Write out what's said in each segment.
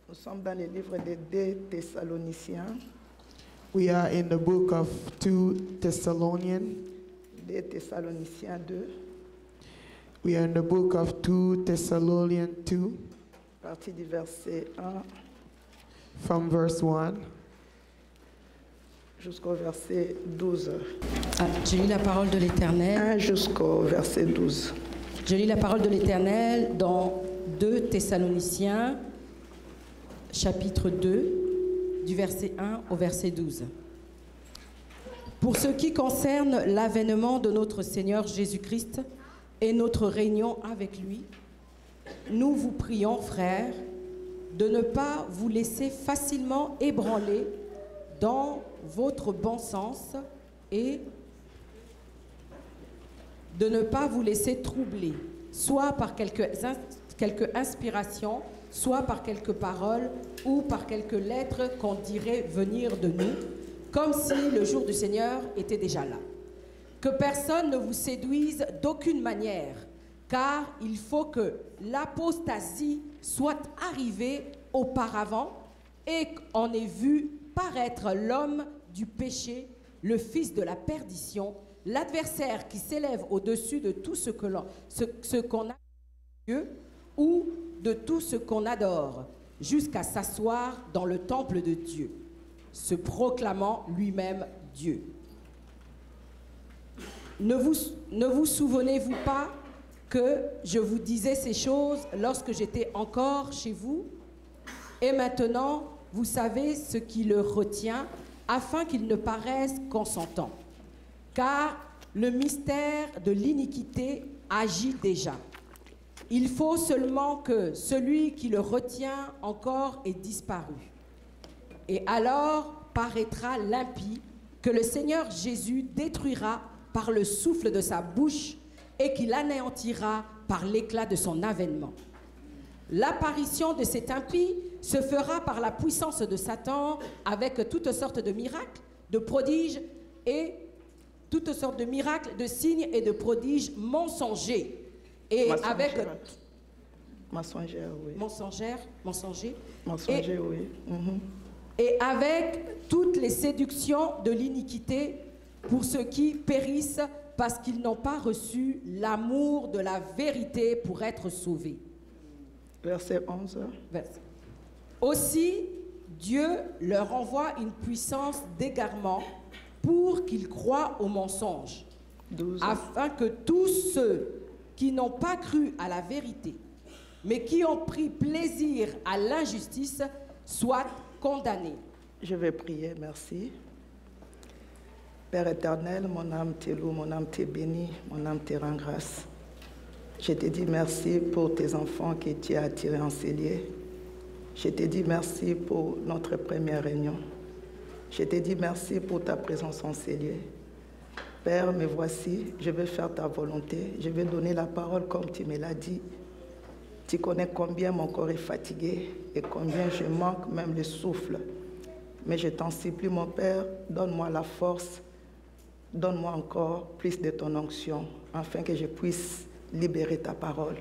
Nous sommes dans le livre des 2 Thessaloniciens. We are in the book of 2 Thessalonians. 2 Thessaloniciens 2, We are in the book of 2 Thessalonians 2, partie du verset 1 from verse 1. jusqu'au verset 12. Je lis la parole de l'Éternel. 1 jusqu'au verset 12. Je lis la parole de l'Éternel dans 2 Thessaloniciens, chapitre 2, du verset 1 au verset 12. Pour ce qui concerne l'avènement de notre Seigneur Jésus-Christ et notre réunion avec lui, nous vous prions, frères, de ne pas vous laisser facilement ébranler dans votre bon sens et de ne pas vous laisser troubler, soit par quelque inspiration, soit par quelques paroles ou par quelques lettres qu'on dirait venir de nous, comme si le jour du Seigneur était déjà là. Que personne ne vous séduise d'aucune manière, car il faut que l'apostasie soit arrivée auparavant et qu'on ait vu paraître l'homme du péché, le fils de la perdition, l'adversaire qui s'élève au-dessus de tout ce qu'on a Dieu ou de tout ce qu'on adore, jusqu'à s'asseoir dans le temple de Dieu, se proclamant lui-même Dieu. Ne vous souvenez-vous pas que je vous disais ces choses lorsque j'étais encore chez vous? Et maintenant, vous savez ce qui le retient, afin qu'il ne paraisse consentant. Car le mystère de l'iniquité agit déjà. Il faut seulement que celui qui le retient encore ait disparu. Et alors paraîtra l'impie que le Seigneur Jésus détruira par le souffle de sa bouche et qu'il anéantira par l'éclat de son avènement. L'apparition de cet impie se fera par la puissance de Satan avec toutes sortes de miracles, de prodiges et toutes sortes de miracles, de signes et de prodiges mensongers. Et avec Mensongère, oui. Mensonger, oui. Et avec toutes les séductions de l'iniquité pour ceux qui périssent parce qu'ils n'ont pas reçu l'amour de la vérité pour être sauvés. Verset 11. Aussi, Dieu leur envoie une puissance d'égarement pour qu'ils croient au mensonge, 12. afin que tous ceux qui n'ont pas cru à la vérité, mais qui ont pris plaisir à l'injustice, soient condamnés. Je vais prier, merci. Père éternel, mon âme te loue, mon âme te bénit, mon âme te rend grâce. Je te dis merci pour tes enfants que tu as attirés en ces lieux. Je te dis merci pour notre première réunion. Je te dis merci pour ta présence en ces lieux. Père, me voici, je vais faire ta volonté. Je vais donner la parole comme tu me l'as dit. Tu connais combien mon corps est fatigué et combien je manque même le souffle. Mais je t'en supplie, mon Père, donne-moi la force, donne-moi encore plus de ton onction, afin que je puisse libérer ta parole.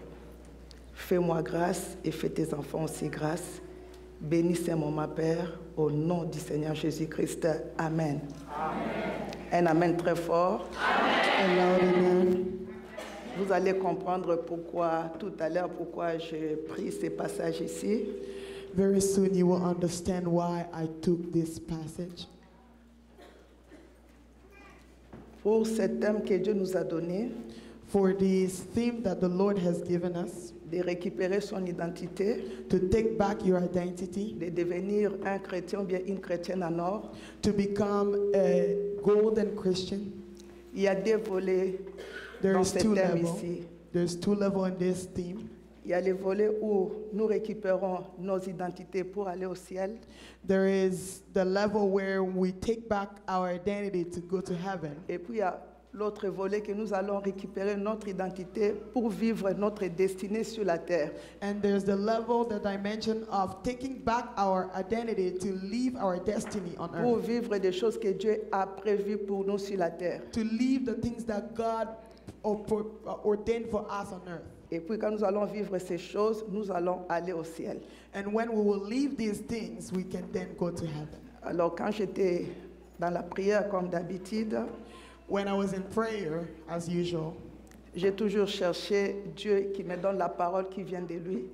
Fais-moi grâce et fais tes enfants aussi grâce. Bénissez-moi, ma Père, au nom du Seigneur Jésus-Christ. Amen. Amen. Un amen très fort. Amen. Vous allez comprendre pourquoi, tout à l'heure, pourquoi j'ai pris ces passages ici. Very soon you will understand why I took this passage. Pour ce thème que Dieu nous a donné, For this theme that the Lord has given us, de récupérer son identité, to take back your identity, de devenir un chrétien ou bien une chrétienne en or. to become a golden Christian. Il y a deux volets dans ce thème ici. There's two levels in this theme. Il y a les volets où nous récupérons nos identités pour aller au ciel. There is the level where we take back our identity to go to heaven. Et puis il y a l'autre volet que nous allons récupérer notre identité pour vivre notre destinée sur la terre. And there's the level, the dimension of taking back our identity to live our destiny on Pour earth. vivre des choses que Dieu a prévues pour nous sur la terre. To live the things that God ordained for us on earth. Et puis quand nous allons vivre ces choses, nous allons aller au ciel. And when we will leave these things, we can then go to heaven. Alors quand j'étais dans la prière comme d'habitude, When I was in prayer, as usual, j'ai toujours cherché Dieu qui me donne la parole qui vient de lui.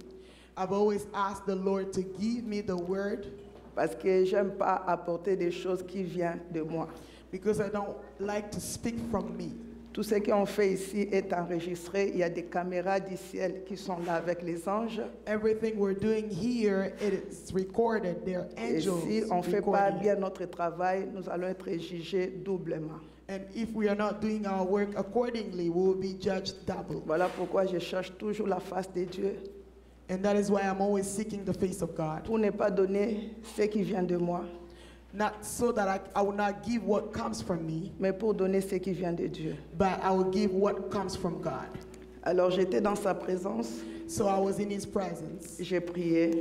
I've always asked the Lord to give me the word Parce que j'aime pas apporter des choses qui viennent de moi. because I don't like to speak from me. Tout ce qu'on fait ici est enregistré. Il y a des caméras du ciel qui sont là avec les anges. Everything we're doing here, it is recorded. There are Et angels si on ne fait pas recording bien it. notre travail, nous allons être jugés doublement. And if we are not doing our work accordingly, we will be judged double. Voilà pourquoi je cherche toujours la face de Dieu And that is why I'm always seeking the face of God. pour ne pas donner ce qui vient de moi, Not so that I will not give what comes from me, mais pour donner ce qui vient de Dieu. but I will give what comes from God. Alors j'étais dans sa présence, So I was in His presence. j'ai prié,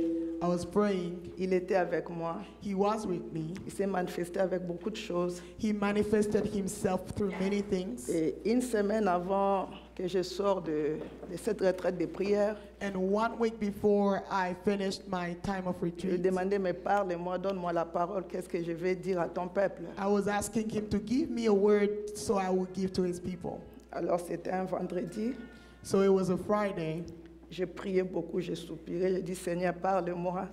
I was praying. il était avec moi, He was with me. il s'est manifesté avec beaucoup de choses. He manifested Himself through many things. Et une semaine avant que je sors de cette retraite de prière, And 1 week before I finished my time of je lui retreat, demandais, mais parle-moi, donne-moi la parole, qu'est-ce que je vais dire à ton peuple? I was asking Him to give me a word so I would give to His people. Alors c'était un vendredi, So it was a Friday. j'ai prié beaucoup, j'ai soupiré, j'ai dit, Seigneur, parle-moi.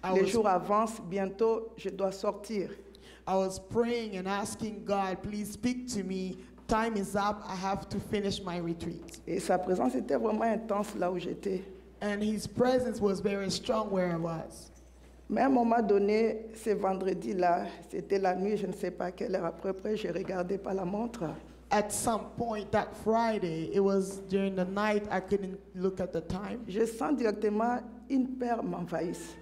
I Les was- jours avancent, bientôt je dois sortir. I was praying and asking God, please speak to me. Time is up. I have to finish my retreat. Et sa présence était vraiment intense là où j'étais. And His presence was very strong where I was. Mais à un moment donné, ce vendredi-là, c'était la nuit, je ne sais pas quelle heure après, je regardais pas la montre. At some point that Friday, it was during the night, I couldn't look at the time. Je sens directement une peur m'envahisse.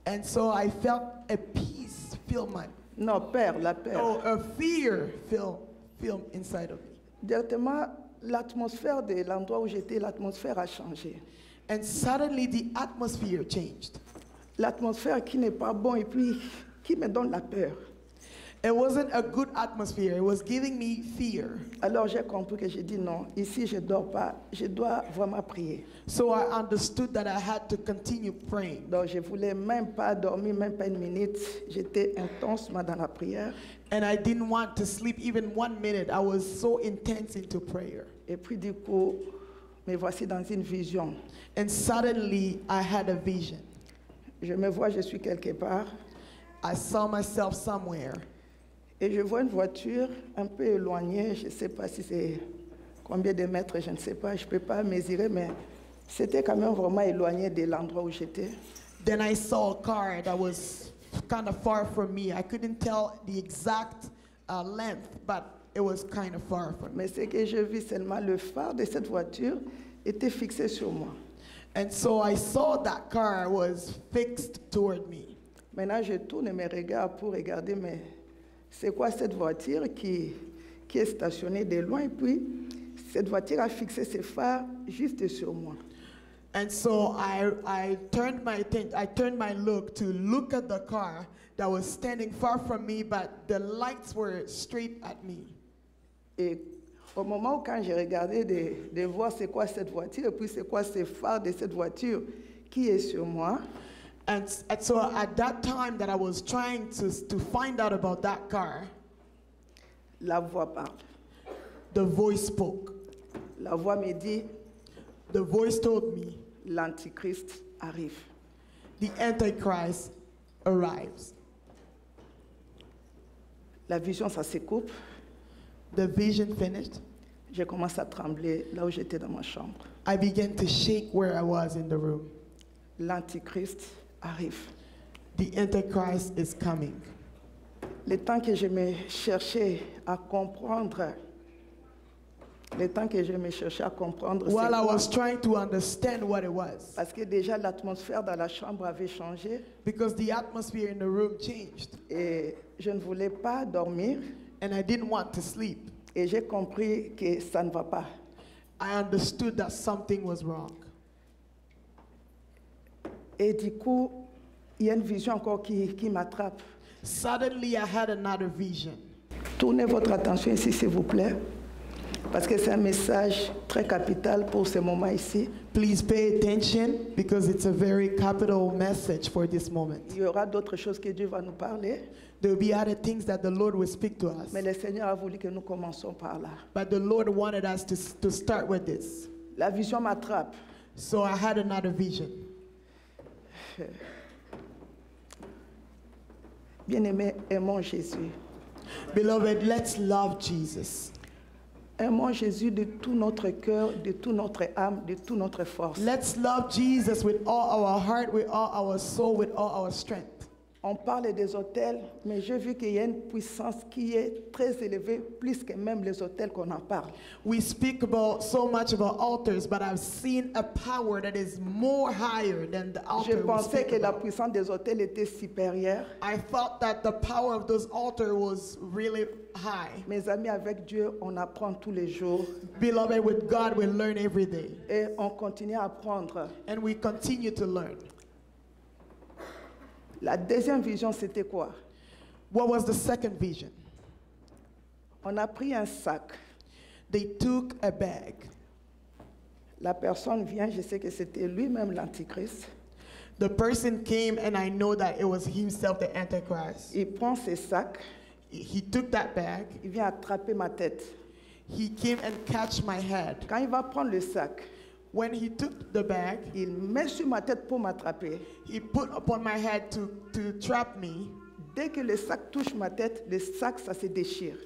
And so I felt a peace fill my, Non, peur, la peur. oh, a fear fill inside of me. Directement, l'atmosphère de l'endroit où j'étais, l'atmosphère a changé. And suddenly the atmosphere changed. L'atmosphère qui n'est pas bonne et puis qui me donne la peur. It wasn't a good atmosphere. It was giving me fear. Alors j'ai compris que j'ai dit non, ici je ne dors pas, je dois vraiment prier. So I understood that I had to continue praying. Donc je ne voulais même pas dormir, même pas une minute. J'étais intensement dans la prière. And I didn't want to sleep even 1 minute. I was so intense into prayer. Et puis du coup, me voici dans une vision. And suddenly I had a vision. Je me vois, je suis quelque part. I saw myself somewhere. Et je vois une voiture un peu éloignée. Je ne sais pas si c'est combien de mètres, je ne sais pas. Je ne peux pas mesurer, mais c'était quand même vraiment éloigné de l'endroit où j'étais. Then I saw a car that was kind of far from me. I couldn't tell the exact length, but it was kind of far from me. Mais ce que je vis seulement, le phare de cette voiture était fixé sur moi. And so I saw that car was fixed toward me. Maintenant, je tourne mes regards pour regarder, mais c'est quoi cette voiture qui est stationnée de loin? Et puis, cette voiture a fixé ses phares juste sur moi. And so I turned my look to look at the car that was standing far from me, but the lights were straight at me. Et au moment où quand j'ai regardé de voir c'est quoi cette voiture, et puis c'est quoi ces phares de cette voiture qui est sur moi, And so at that time that I was trying to find out about that car, la voix parle. the voice spoke. La voix me dit, The voice told me, l'Antichrist arrive. the Antichrist arrives. La vision, ça se coupe. The vision finished. Je commence à trembler là où j'étais dans ma chambre. I began to shake where I was in the room. L'Antichrist arrive. The Antichrist is coming. Le temps que je me cherchais à comprendre, c'est While I quoi? was trying to understand what it was, Parce que déjà l'atmosphère dans la chambre avait changé because the atmosphere in the room changed, et je ne voulais pas dormir and I didn't want to sleep. et j'ai compris que ça ne va pas. I understood that something was wrong. Et du coup, il y a une vision encore qui m'attrape. Suddenly, I had another vision. Tournez votre attention ici, s'il vous plaît. parce que c'est un message très capital pour ce moment ici. Please pay attention because it's a very capital message for this moment. Il y aura d'autres choses que Dieu va nous parler, There will be other things that the Lord will speak to us. mais le Seigneur a voulu que nous commencions par là. But the Lord wanted us to start with this. La vision m'attrape. So I had another vision. Bien-aimés, aimons Jésus. Beloved, let's love Jesus. Aimons Jésus de tout notre cœur, de toute notre âme, de toute notre force. Let's love Jesus with all our heart, with all our soul, with all our strength. On parle des hôtels, mais j'ai vu qu'il y a une puissance qui est très élevée, plus que même les hôtels qu'on en parle. We speak about so much about altars, but I've seen a power that is more higher than the Je altar we pensais speak que la about. puissance des hôtels était supérieure. I thought that the power of those altars was really high. Mes amis, avec Dieu, on apprend tous les jours Beloved, with God we learn every day, et on continue à apprendre. and we continue to learn. La deuxième vision, c'était quoi? What was the second vision? On a pris un sac. They took a bag. La personne vient, je sais que c'était lui-même l'Antichrist. The person came, and I know that it was himself, the Antichrist. Il prend ses sacs, He took that bag. il vient attraper ma tête. He came and catch my head. Quand il va prendre le sac, When he took the bag, il met sur ma tête pour m'attraper. he put upon my head to trap me. Dès que le sac touche ma tête, le sac, ça se déchire.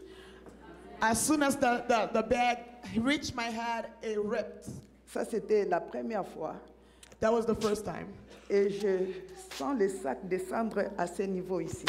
As soon as the bag reached my head, it ripped. Ça, c'était la première fois. That was the first time. Et je sens le sac descendre à ce niveau ici.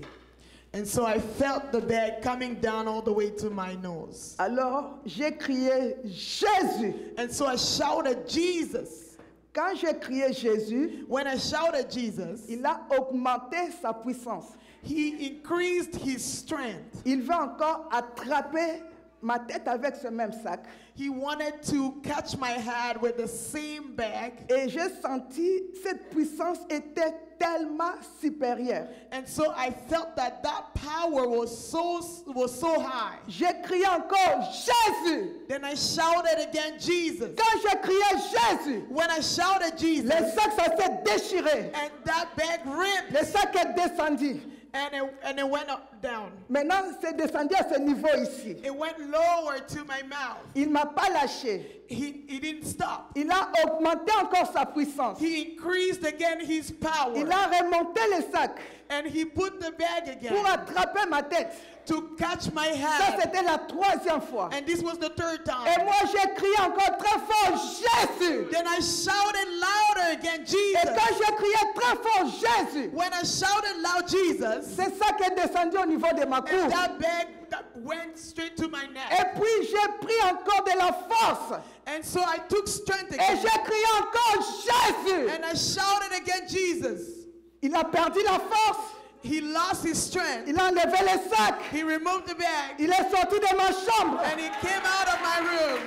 And so I felt the bag coming down all the way to my nose. Alors, j'ai crié Jésus. And so I shouted, Jesus. Quand j'ai crié Jésus, When I shouted Jesus, il a augmenté sa puissance. he increased his strength. Il veut encore attraper ma tête avec ce même sac. He wanted to catch my head with the same bag. Et j'ai senti cette puissance était tellement supérieure. And so I felt that power was so high. J'ai crié encore Jésus. Then I shouted again, Jesus. Quand j'ai crié Jésus, When I shouted Jesus, le sac ça s'est déchiré. and that bag ripped, Le sac est descendu. and it went down. Maintenant, c'est descendu à ce niveau ici. It went lower to my mouth. Il ne m'a pas lâché. He didn't stop. Il a augmenté encore sa puissance. He increased again his power. Il a remonté le sac And he put the bag again pour attraper ma tête. to catch my Ça, head. c'était la troisième fois. And this was the third Et time. moi, j'ai crié encore très fort Jésus. Then I shouted louder again, Et Jesus. quand j'ai crié très fort Jésus, When I shouted loud, Jesus, c'est ça qui est descendu au niveau de ma and cour. that bag that went straight to my neck. Et puis, j'ai pris encore de la force. And so I took strength Et again. j'ai crié encore Jésus. And I shouted again, Jesus. Il a perdu la force. He lost his strength. Il a enlevé le sac. He removed the bag. Il est sorti de ma chambre. And he came out of my room.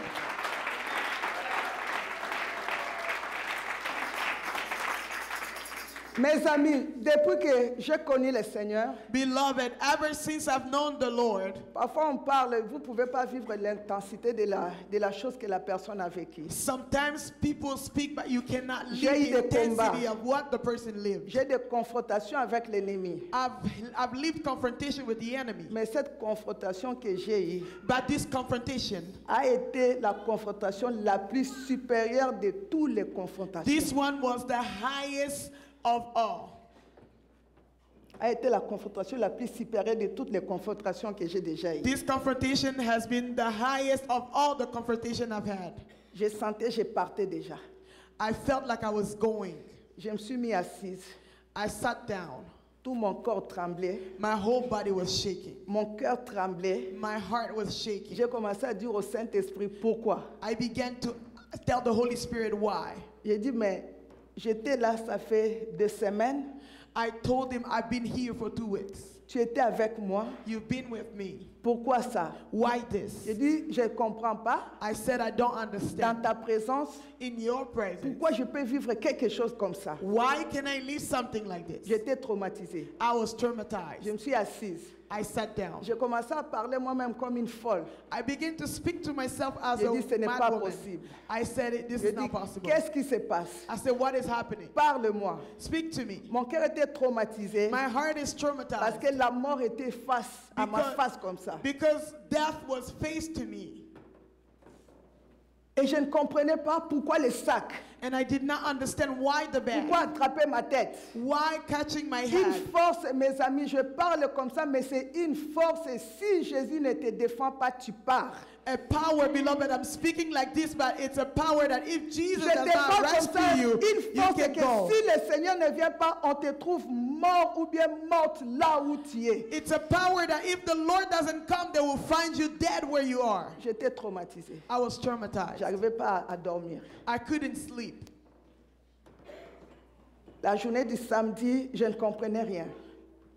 Mes amis, depuis que j'ai connu le Seigneur, Beloved, ever since I've known the Lord, parfois on parle, vous ne pouvez pas vivre l'intensité de la chose que la personne a vécue. sometimes people speak, but you cannot live J'ai eu the des combats. intensity of what the person lived. J'ai des confrontations avec l'ennemi. I've lived confrontation with the enemy. Mais cette confrontation que j'ai eue But this confrontation, a été la confrontation la plus supérieure de toutes les confrontations. this one was the highest of all. A été la confrontation la plus supérieure de toutes les confrontations que j'ai déjà eues. This confrontation has been the highest of all the confrontation I've had. Je sentais, je partais déjà. I felt like I was going. Je me suis mis assise. I sat down. Tout mon corps tremblait. My whole body was shaking. Mon cœur tremblait. My heart was shaking. J'ai commencé à dire au Saint-Esprit pourquoi. I began to tell the Holy Spirit why. J'ai dit, mais j'étais là, ça fait 2 semaines. I told him I've been here for 2 weeks. tu étais avec moi. You've been with me. Pourquoi ça? Why this? J'ai dit, je ne comprends pas. I said, I don't Dans understand. ta présence, In your presence, pourquoi je peux vivre quelque chose comme ça? why can I live something like this? J'étais traumatisée. I was Je traumatized. me suis assise. I sat down. J'ai commencé à parler moi-même comme une folle. I began to speak to myself as J'ai a dit, ce n'est mad pas woman. possible. I said, this J'ai is dit, not possible. qu'est-ce qui se passe? I said, what is happening? Parle-moi. Speak to me. Mon cœur était traumatisé My heart is parce traumatized que la mort était face à ma Because- face comme ça. because death was face to me. Et je ne comprenais pas pourquoi les sacs, And I did not understand why the bag, pourquoi attraper ma tête. why catching my Une head. force, mes amis, je parle comme ça, mais c'est une force. Et si Jésus ne te défend pas, tu pars. A power, beloved, I'm speaking like this, but it's a power that if Jesus Je does te not parle comme ça, rescue you, une you force can que go. si le Seigneur ne vient pas, on te trouve mort ou bien morte là où tu es. It's a power that if the Lord doesn't come, they will find you dead where you are. J'étais traumatisée. I was traumatized. J'arrivais pas à dormir. I couldn't sleep. La journée du samedi, je ne comprenais rien.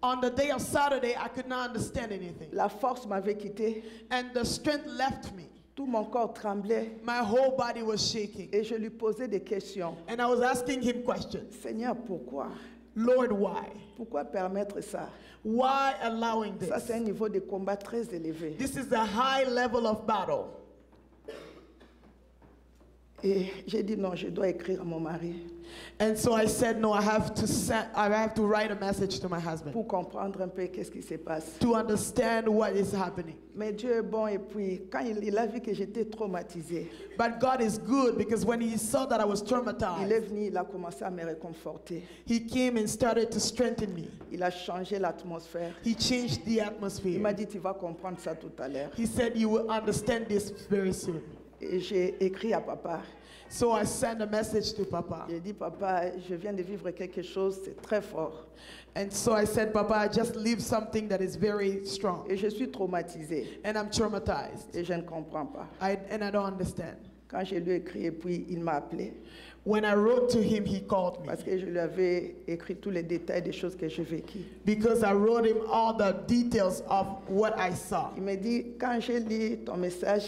On the day of Saturday, I could not understand anything. La force m'avait quitté. And the strength left me. Tout mon corps tremblait My whole body was shaking. et je lui posais des questions. And I was asking him questions. Seigneur, pourquoi? Lord, why? Pourquoi permettre ça? Why allowing Ça, this? c'est un niveau de combat très élevé. This is a high level of battle. Et j'ai dit non, je dois écrire à mon mari And so I said, no, I have to write a message to my husband pour comprendre un peu qu'est-ce qui se passe. to understand what is happening. Mais Dieu est bon et puis quand il a vu que j'étais traumatisée, But God is good because when he saw that I was il est traumatized, venu, il a commencé à me réconforter. he came and started to strengthen me. Il a changé l'atmosphère. He changed the Il m'a atmosphere. dit, tu vas comprendre ça tout à l'heure. He said, you will understand this very soon. Et j'ai écrit à papa. So I sent a message to Papa. J'ai dit, papa, je viens de vivre quelque chose, c'est très fort. And so I said, Papa, I just lived something that is very strong. Et je suis traumatisée. And I'm traumatized. Et je ne comprends pas. And I don't understand. Quand je lui ai écrit et puis il m'a appelé When I wrote to him, he called me. parce que je lui avais écrit tous les détails des choses que j'ai vécues. Because I wrote him all the details of what I saw. Il m'a dit, quand j'ai lu ton message,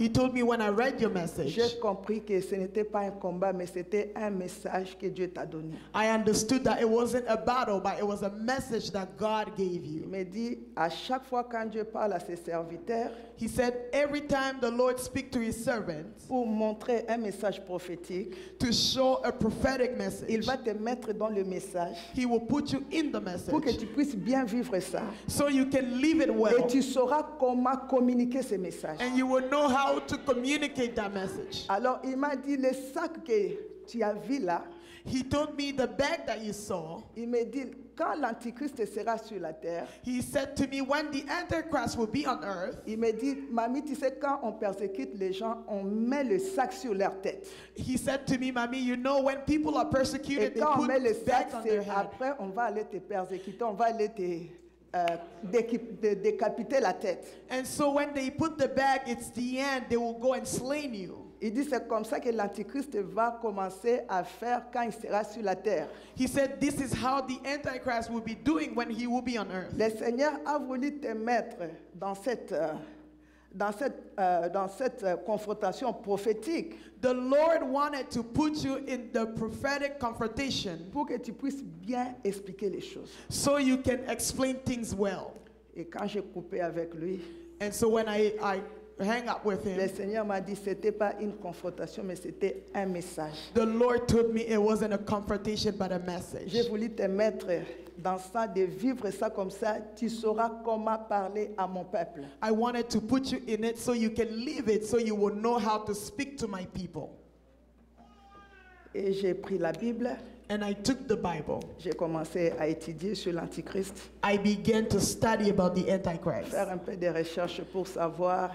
He told me when I read your message, j'ai compris que ce n'était pas un combat, mais c'était un message que Dieu t'a donné. I understood that it wasn't a battle, but it was a message that God gave Il you. m'a dit, à chaque fois quand Dieu parle à ses serviteurs, He said, every time the Lord speaks to his servants pour montrer un message prophétique, to show a prophetic il message, va te mettre dans le message he will put you in the pour que message tu puisses bien vivre ça. so you can live it Et well. tu sauras comment communiquer ces messages. And you will know how to communicate that message. Alors il m'a dit, le sac que tu as vu là, He told me the bag that you saw, il m'a dit, quand l'Antichrist sera sur la terre, he said to me, when the Antichrist will be on earth, il m'a dit, mamie, tu sais, quand on persécute les gens, on met le sac sur leur tête. he said to me, Mommy, you know, when people are Et persecuted, they quand on put met le sac, bags on their c'est head. après, on va aller te persécuter, on va aller te décapiter la tête. And so when they put the bag, it's the end. They will go and slay you. Il dit, c'est comme ça que l'Antichrist va commencer à faire quand il sera sur la terre. He said, this is how the Antichrist will be doing when he will be on earth. Le Seigneur a voulu te mettre dans cette confrontation prophétique The Lord wanted to put you in the prophetic confrontation pour que tu puisses bien expliquer les choses. so you can explain things well. Et quand j'ai coupé avec lui, And so when I hang up with le him, Seigneur m'a dit, c'était pas une confrontation, mais c'était un message. the Lord told me it wasn't a confrontation but a message. J'ai voulu te mettre dans ça, de vivre ça comme ça, tu sauras comment parler à mon peuple. I wanted to put you in it so you can live it, so you will know how to speak to my people. Et j'ai pris la Bible, And I took the Bible. j'ai commencé à étudier sur l'Antichrist, I began to study about the Antichrist, faire un peu de recherche pour savoir.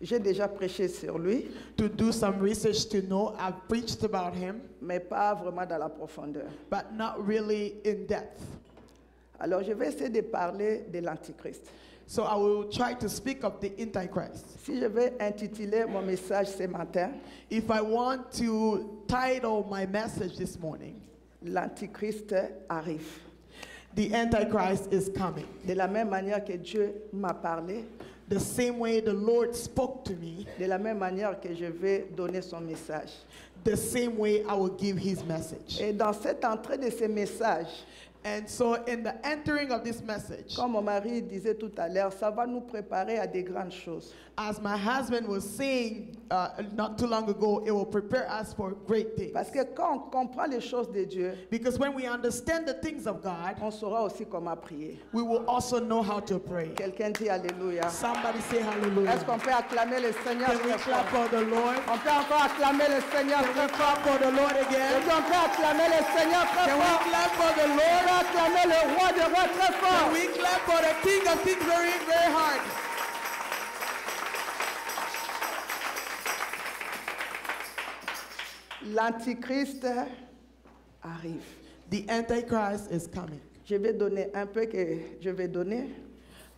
J'ai déjà prêché sur lui, to do some research to know. I've preached about him, mais pas vraiment dans la profondeur. but not really in depth. Alors je vais essayer de parler de l'Antichrist. So I will try to speak of the Antichrist. Si je vais intituler mon message ce matin, If I want to title my message this morning, l'Antichrist arrive. The Antichrist is coming. De la même manière que Dieu m'a parlé, The same way the Lord spoke to me, de la même manière que je vais donner son message. the same way I will give his message. Et dans cette entrée de ces messages, And so in the entering of this message, comme mon mari disait tout à l'heure, ça va nous préparer à des grandes choses. as my husband was saying not too long ago, it will prepare us for great things. Parce que quand on comprend les choses de Dieu, Because when we understand the things of God, on saura aussi comment prier. we will also know how to pray. Quelqu'un dit Alléluia. Somebody say Est-ce hallelujah. qu'on peut acclamer le Seigneur Can we très clap fort? for the Lord? On peut encore acclamer le Seigneur Can we très fort. clap for the Lord Et again? puis on peut acclamer le Seigneur très Can we fort. clap for the On Lord? peut acclamer le roi des rois très Can fort. we clap for the King of Kings very, very hard? L'Antichrist arrive. The Antichrist is coming. Je vais donner un peu que je vais donner.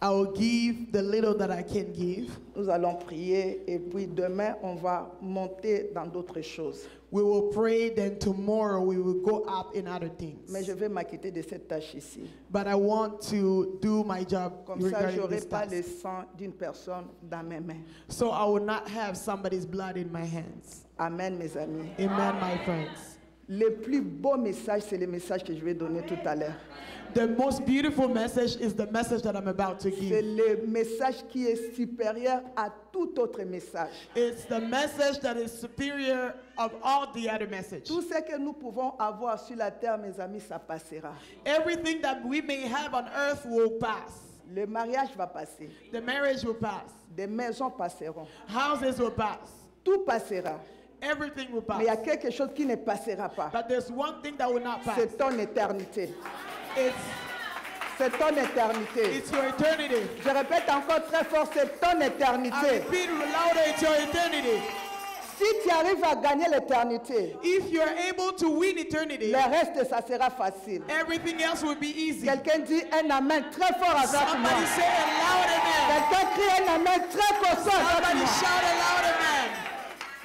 I will give the little that I can give. Nous allons prier et puis demain on va monter dans d'autres choses. We will pray, then tomorrow we will go up in other things. Mais je vais m'acquitter de cette tâche ici. But I want to do my job Comme ça, je regarding n'aurai this pas task. le sang d'une personne dans mes mains. So I will not have somebody's blood in my hands. Amen, mes amis. Amen, my friends. Le plus beau message, c'est le message que je vais donner tout à l'heure. The most beautiful message is the message that I'm about to C'est give. le message qui est supérieur à tout autre message. It's the message that is superior of all the other messages. Tout ce que nous pouvons avoir sur la terre, mes amis, ça passera. Everything that we may have on earth will pass. Le mariage va passer. The marriage will pass. Des maisons passeront. Houses will pass. Tout passera. Everything will Mais il y a pass. quelque chose qui ne passera pas. But there's one thing that will not pass. C'est ton éternité. It's C'est ton éternité. It's your eternity. Je répète encore très fort, c'est ton I éternité. repeat louder, it's your eternity. Si tu arrives à gagner l'éternité, If you're able to win eternity, le reste, ça sera facile. everything else will be easy. Quelqu'un dit un amen très fort avec moi. Somebody say a loud amen. Quelqu'un crie un amen très costaud avec Somebody moi. shout a loud amen.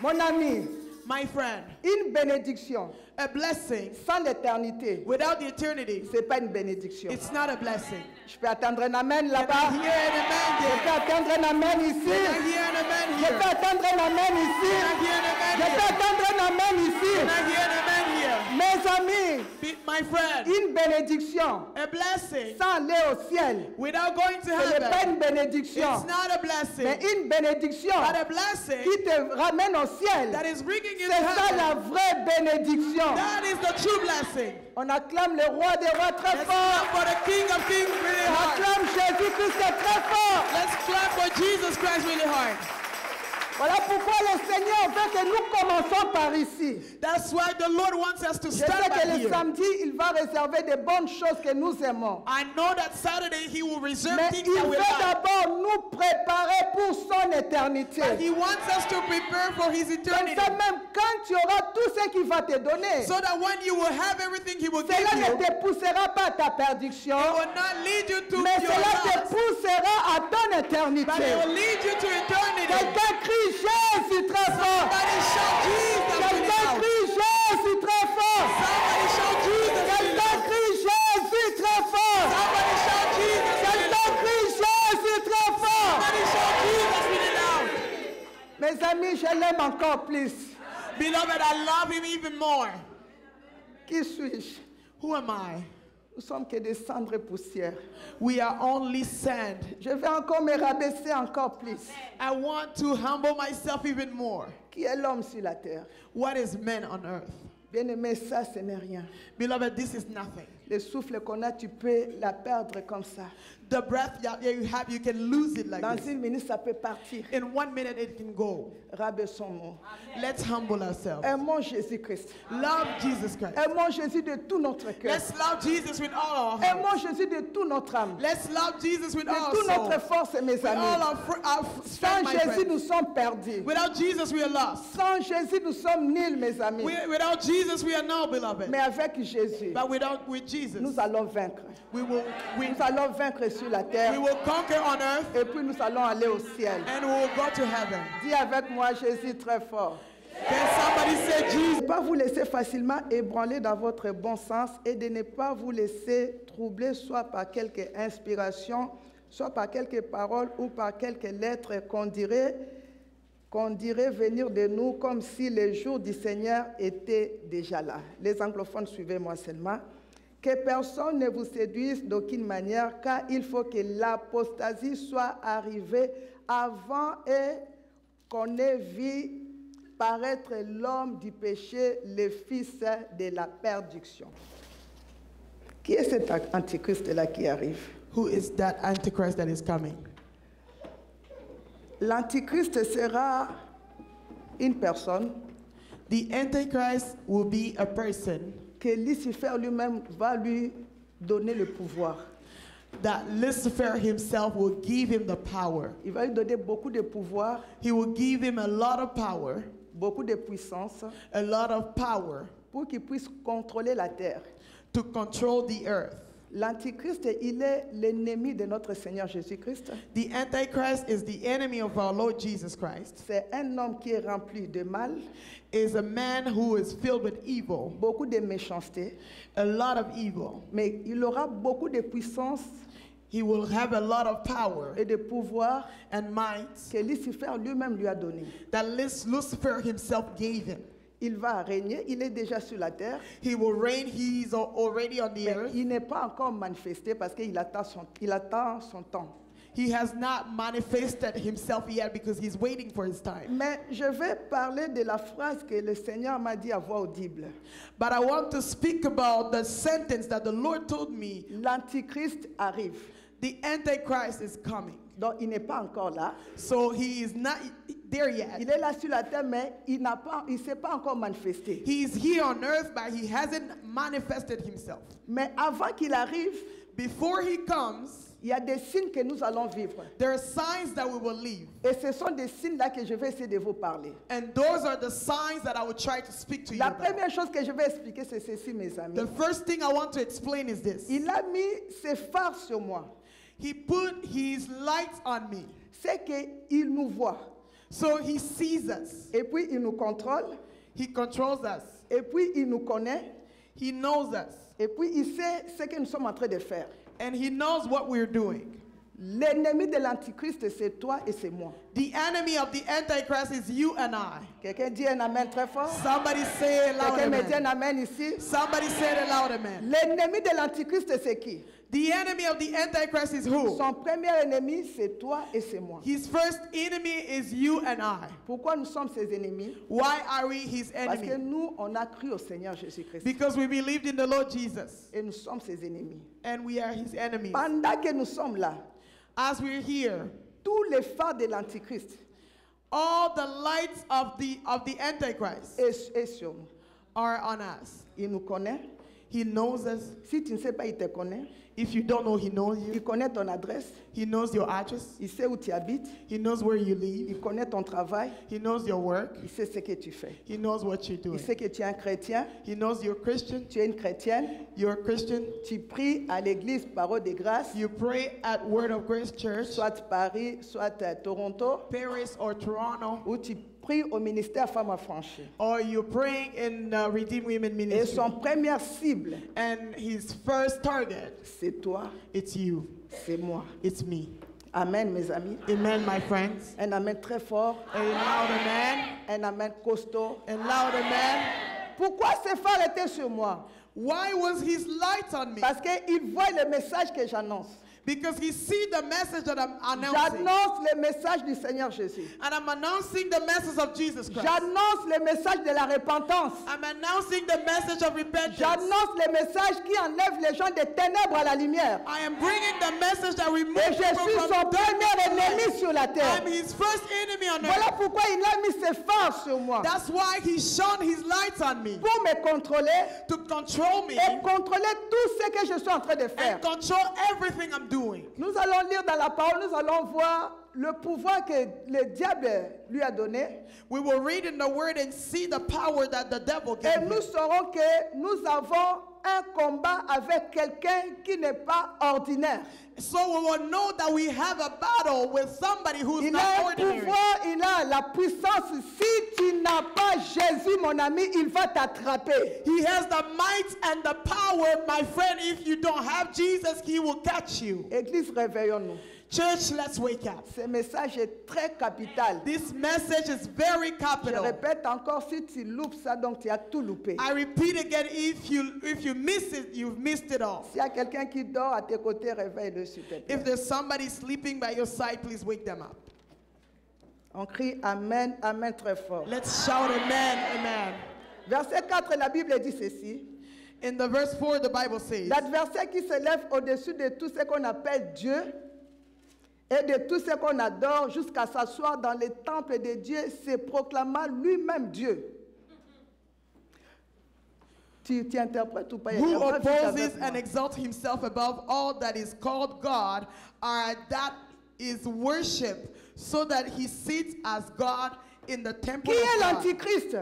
Mon ami, My friend, une bénédiction a blessing sans l'éternité, without the eternity, c'est pas une bénédiction. it's not a blessing. Je peux attendre un amen Can I là-bas. hear an amen Je there? peux attendre un amen ici. Can I hear an amen Je here? peux attendre un amen ici. Can I hear an Je amen peux here? attendre un amen Can ici. I hear an amen here? Mes amis, My friend, une bénédiction a blessing sans aller au ciel, without going to ce n'est pas heaven, une bénédiction, it's not a mais blessing, une bénédiction but a blessing qui te ramène au ciel. that is bringing you C'est to ça heaven. la vraie bénédiction. That is the true blessing. On acclame le roi des rois très Let's fort. clap for the King of Kings really On hard. acclame Jésus-Christ très fort. Let's clap for Jesus Christ really hard. Voilà pourquoi le Seigneur veut que nous commençons par ici. That's why the Lord wants us to Je sais start que back le here. samedi, il va réserver des bonnes choses que nous aimons. I know that Saturday He will reserve Mais things il that we veut like. d'abord nous préparer pour son éternité. But He wants us to prepare for His Comme eternity. ça, même quand tu auras tout ce qu'il va te donner, So that when you will have everything He will give cela you, ne te poussera pas à ta perdition, it will not lead you to mais your cela te loss, poussera à ton but it éternité. will lead you to eternity. Quelqu'un crie Jésus très fort. Somebody shout Jesus really Quelqu'un loud. crie Jésus très fort. Somebody shout Jesus really Quelqu'un loud. crie Jésus très fort. Somebody shout Jesus really Quelqu'un loud. crie Jésus très fort. Somebody shout Jesus really loud. Mes amis, je l'aime encore plus. Beloved, I love Him even more. Qui suis-je? Who am I? Nous sommes que des cendres et poussières. We are only sand. Je vais encore me rabaisser encore plus. I want to humble myself even more. Qui est l'homme sur la terre? What is man on earth? Bien-aimé, ça, ce n'est rien. Beloved, this is nothing. Le souffle qu'on a, tu peux la perdre comme ça. The breath that you have, you can lose it like Dans this. une minute, ça peut partir. In 1 minute, it can go. Rabaissons-nous. Let's humble ourselves. Aimons Jésus-Christ. Love Jesus Christ. Aimons Jésus de tout notre cœur. Let's love Jesus with all our heart. Aimons Jésus de toute notre âme. Let's love Jesus with De all toute our notre soul. force, mes With all amis. our Sans strength, my Jésus, friend. nous sommes perdus. Without Jesus, we are lost. Sans Jésus, nous sommes nuls, mes amis. Without Jesus, we are now, beloved. Mais avec Jésus, But with Jesus, nous allons vaincre. we Nous allons vaincre sur la terre. will conquer on earth Et puis nous allons aller au ciel. and we will go to heaven. Dis avec moi Jésus très fort. Can somebody say De Jesus? ne pas vous laisser facilement ébranler dans votre bon sens et de ne pas vous laisser troubler soit par quelque inspiration, soit par quelques paroles ou par quelques lettres qu'on dirait venir de nous comme si le jour du Seigneur était déjà là. Les anglophones, suivez-moi seulement. Que personne ne vous séduise d'aucune manière, car il faut que l'apostasie soit arrivée avant et qu'on ait vu paraître l'homme du péché, le fils de la perdition. Qui est cet antichrist-là qui arrive? Who is that Antichrist that is coming? L'antichrist sera une personne The Antichrist will be a person que Lucifer lui-même va lui donner le pouvoir. that Lucifer himself will give him the power. Il va lui donner beaucoup de pouvoir, He will give him a lot of power, beaucoup de puissance a lot of power pour qu'il puisse contrôler la terre. to control the earth. L'antichrist, il est l'ennemi de notre Seigneur Jésus-Christ. The Antichrist is the enemy of our Lord Jesus Christ. C'est un homme qui est rempli de mal, Is a man who is filled with evil, beaucoup de méchanceté, a lot of evil. mais il aura beaucoup de puissance He will have a lot of power et de pouvoir and might que Lucifer lui-même lui a donné. that Lucifer himself gave him. Il va régner, il est déjà sur la terre, He will reign. He's already on the mais earth. il n'est pas encore manifesté parce qu'il attend son temps. He has not manifested himself yet because he's waiting for his time. Mais je vais parler de la phrase que le Seigneur m'a dit à voix audible. But I want to speak about the sentence that the Lord told me. L'antichrist arrive. The Antichrist is coming. Donc il n'est pas encore là. So he is not there yet. Il est là sur la terre, mais il ne s'est pas encore manifesté. He's here on earth, but he hasn't manifested himself. Mais avant qu'il arrive, Before he comes, il y a des signes que nous allons vivre. there are signs that we will leave. Et ce sont des signes-là que je vais essayer de vous parler. And those are the signs that I will try to speak to you La about. première chose que je vais expliquer, c'est ceci, mes amis. The first thing I want to explain is this. Il a mis ses phares sur moi. He put his lights on me. C'est qu'il nous voit. So he sees us. Et puis il nous contrôle. He controls us. Et puis il nous connaît. He knows us. Et puis il sait ce que nous sommes en train de faire. And he knows what we're doing. L'ennemi de l'antichrist, c'est toi et c'est moi. The enemy of the Antichrist is you and I. Quelqu'un dit un amen très fort. Somebody say it louder, Quelqu'un me dit un man. amen ici. Somebody say it louder, man. L'ennemi de l'antichrist, c'est qui? The enemy of the Antichrist is who? Son premier ennemi, c'est toi et c'est moi. His first enemy is you and I. Pourquoi nous sommes ses ennemis? Why are we his Parce que enemy? nous, on a cru au Seigneur Jésus-Christ. Because we believed in the Lord Jesus. Et nous sommes ses ennemis. And we are his enemies. Pendant que nous sommes là, As we're here, tous les phares de l'antichrist all the lights of the Antichrist est sur nous. are on us. Il nous connaît. He knows us. Si tu ne sais pas, il te connaît. If you don't know, he knows Il you. connaît ton adresse. He knows your address. Il sait où tu habites. He knows where you live. Il connaît ton travail. He knows your work. Il sait ce que tu fais. He knows what you're Il doing. sait que tu es un chrétien. He knows you're Christian. Tu es une chrétienne. You're a Christian. Tu pries à l'église Parole de Grâce, You pray at Word of Grace Church, soit Paris, soit Toronto, Paris or Toronto, ou tu pries au ministère Femmes Affranchies. or you're praying in Redeemed Women Et Ministry. son première cible, And his first target, c'est toi, it's you. c'est moi. It's me. Amen, mes amis. Amen, my friends. Un amen très fort, A louder man. un amen costaud. A louder man. Pourquoi ces phares étaient sur moi? Why was his light on me? Parce qu'il voit le message que j'annonce. Because he see the message that I'm announcing. J'annonce le message du Seigneur Jésus. And I'm announcing the message of Jesus Christ. J'annonce le message de la repentance. I'm announcing the message of repentance. J'annonce le message qui enlève les gens des ténèbres à la lumière. I am bringing the message that removes Et je people suis from son premier ennemi darkness. sur la terre. I'm his first enemy on Voilà earth. pourquoi il a mis ses phares sur moi. That's why he shone his lights on me. Pour me contrôler To control me et contrôler tout ce que je suis en train de faire. and control everything I'm doing. Nous allons lire dans la parole, nous allons voir le pouvoir que le diable lui a donné. We will read in the word and see the power that the devil Et gave nous him. saurons que nous avons un combat avec quelqu'un qui n'est pas ordinaire. So we will know that we have a battle with somebody who's Il not a un ordinary. pouvoir, il a la puissance. Si tu n'as pas Jésus, mon ami, il va t'attraper. He has the might and the power, my friend. If you don't have Jesus, he will catch you. Église, réveillons-nous. Church, let's wake up. Ce message est très capital. This message is very Je capital. répète encore, si tu loupes ça, donc tu as tout loupé. I repeat again, if you miss it, you've missed it all. S'il y a quelqu'un qui dort à tes côtés, réveille-le s'il te plaît. If there's somebody sleeping by your side, please wake them up. On crie Amen, Amen très fort. Let's shout amen, amen. Verset 4, la Bible dit ceci. In the verse 4, the Bible says, L'adversaire qui se lève au-dessus de tout ce qu'on appelle Dieu et de tout ce qu'on adore jusqu'à s'asseoir dans les temples de Dieu, se proclamant lui-même Dieu. Tu interprètes ou pas? who On va vite avec opposes moi. and exalts himself above all that is called God, that is worship, so that he sits as God in the temple Qui est of God. l'Antichrist?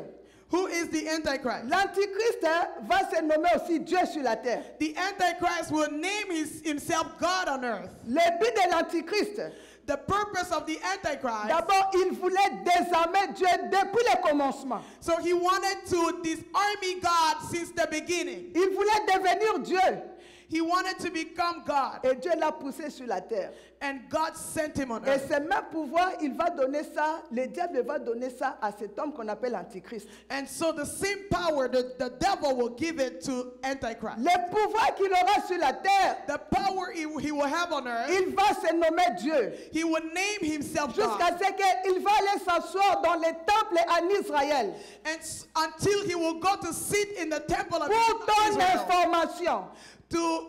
Who is the Antichrist? L'Antichrist va se nommer aussi Dieu sur la terre. The Antichrist will name himself God on earth. Le but de l'Antichrist, The purpose of the Antichrist, d'abord, il voulait désarmer Dieu depuis le commencement. so he wanted to disarm God since the beginning. Il voulait devenir Dieu. He wanted to become God. Et Dieu l'a poussé sur la terre. And God sent him on Et earth. ce même pouvoir, il va donner ça, le diable va donner ça à cet homme qu'on appelle Antichrist. And so the same power, the devil will give it to Antichrist. Le pouvoir qu'il aura sur la terre, The power he will have on earth, il va se nommer Dieu. he will name himself Jusqu'à God. ce qu'il va aller s'asseoir dans les temples en Israël. And until he will go to sit in the temple of Pour ton Israel. information,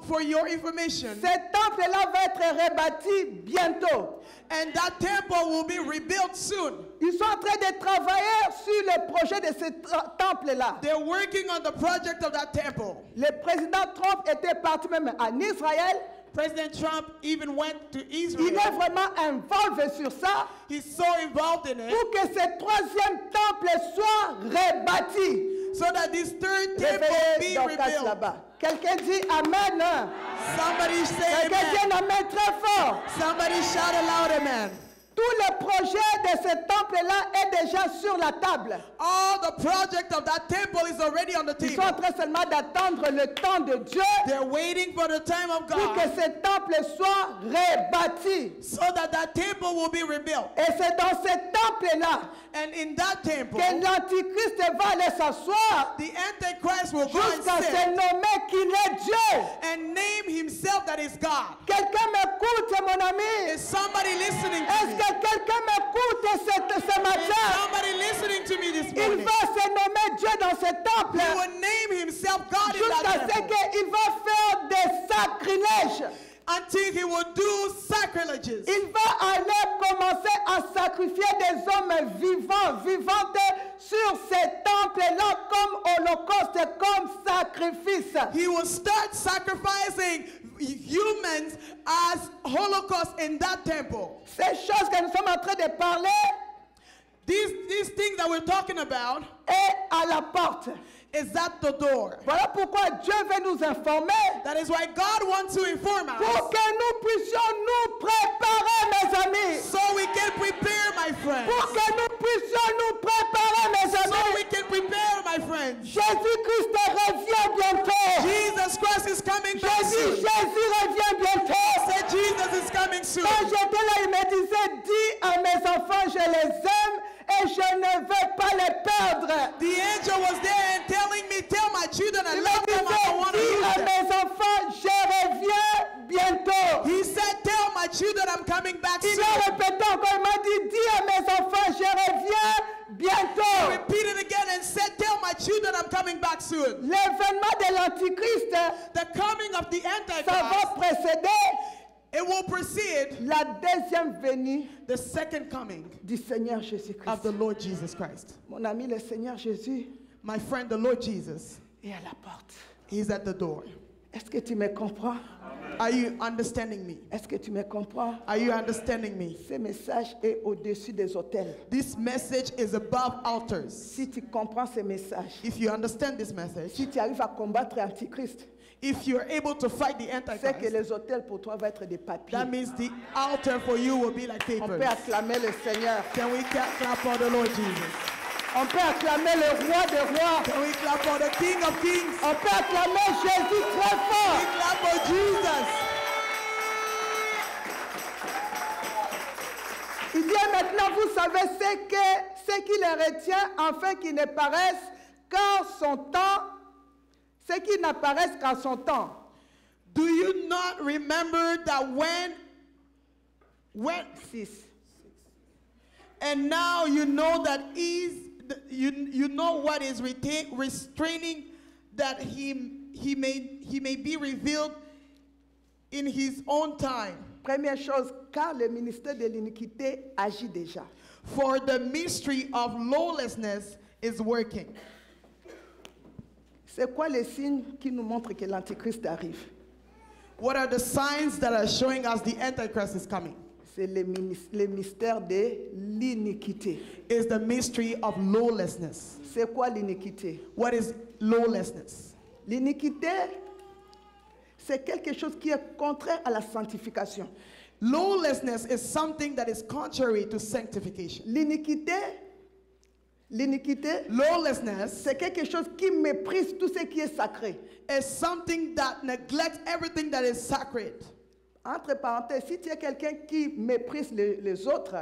For your information, ce temple-là va être rebâti bientôt. and that temple will be rebuilt soon. Ils sont en train de travailler sur le projet de ce temple-là. They're working on the project of that temple. Le président Trump était parti même en Israël. President Trump even went to Il Israel. est vraiment involvé sur ça He's so involved in it, pour que ce troisième temple soit rebâti. so that this third temple Réveillez be Dorcas rebuilt. là-bas. Quelqu'un dit Amen. Hein? Somebody say Quelqu'un dit amen. un Amen très fort. Somebody shout aloud amen. Tout le projet de ce temple-là est déjà sur la table. All the project of that temple is already on the Ils sont en table. train seulement d'attendre le temps de Dieu They're waiting for the time of pour que God, ce temple soit rebâti. so that that temple will be rebuilt. Et c'est dans ce temple-là And in that temple, que l'Antichrist va aller s'asseoir the Antichrist will go and jusqu'à se sit nommer qu'il est Dieu. and name himself that is God. Quelqu'un m'écoute, mon ami? Is somebody listening to Est-ce me? que quelqu'un m'écoute ce Is matin? somebody listening to me this Il morning? va se nommer Dieu dans ce temple He will name himself God in jusqu'à that ce temple qu'il va faire des sacrilèges. until he will do sacrileges. Il va aller commencer à sacrifier des hommes vivantes sur ces temples-là comme holocauste, comme sacrifice. He will start sacrificing humans as holocaust in that temple. Ces choses que nous sommes en train de parler These things that we're talking about est à la porte. is at the door. Voilà pourquoi Dieu veut nous informer That is why God wants to inform us, pour que nous puissions nous préparer, mes amis. so we can prepare, my friends. Pour que nous puissions nous préparer, mes So we amis. can prepare, my friends. Jésus-Christ revient bientôt. Jesus Christ is coming back Jésus, soon. Jésus revient bientôt. Say Jesus is coming soon. Quand j'étais là, il me disait, dis à mes enfants, je les aime et je ne veux pas les perdre. The angel was there and telling me, tell my children I Il me love them, I don't want to disait, dis lose à them. mes enfants, je reviens bientôt. He said, tell my children I'm coming back Il soon. a répété encore, il m'a dit, dis à mes enfants, je reviens bientôt. Repeated again and said, tell my children I'm coming back soon. L'événement de l'Antichrist, The coming of the ça va Antichrist, précéder it will precede la deuxième venue the second coming du Seigneur of Jésus-Christ. the Lord Jesus Christ. Mon ami, le Seigneur Jésus My friend, the Lord Jesus, est à la porte. he's at the door. Est-ce que tu me comprends? Are you understanding me? Est-ce que tu me comprends? Are you understanding me? Ce message est au-dessus des autels. This message is above altars. Si tu comprends ce message, If you understand this message, si tu arrives à combattre l'Antichrist, if you're able to fight the c'est que Antichrist, les autels pour toi vont être des papiers. that means the altar for you will be like On peut papers. acclamer le Seigneur. Can we clap for the Lord Jesus? On peut acclamer le roi des rois. Can we clap for the King of Kings? On peut acclamer Jésus très We fort. clap for Jesus. Il dit maintenant, vous savez ce qui les retient afin qu'ils ne paraissent qu'en son temps, ce qui n'apparaissent qu'en son temps. Do you not remember that when 6. and now you know that you know what is restraining that he may be revealed in his own time. Première chose, car le ministère de l'iniquité agit déjà. For the mystery of lawlessness is working. C'est quoi les signes qui nous montrent que l'Antichrist arrive? What are the signs that are showing us the Antichrist is coming? C'est le mystère de l'iniquité. Is the mystery of lawlessness. C'est quoi l'iniquité? What is lawlessness? L'iniquité, c'est quelque chose qui est contraire à la sanctification. Lawlessness is something that is contrary to sanctification. L'iniquité, Lawlessness c'est quelque chose qui méprise tout ce qui est sacré. is something that neglects everything that is sacred. Entre parenthèses, si tu es quelqu'un qui méprise les autres,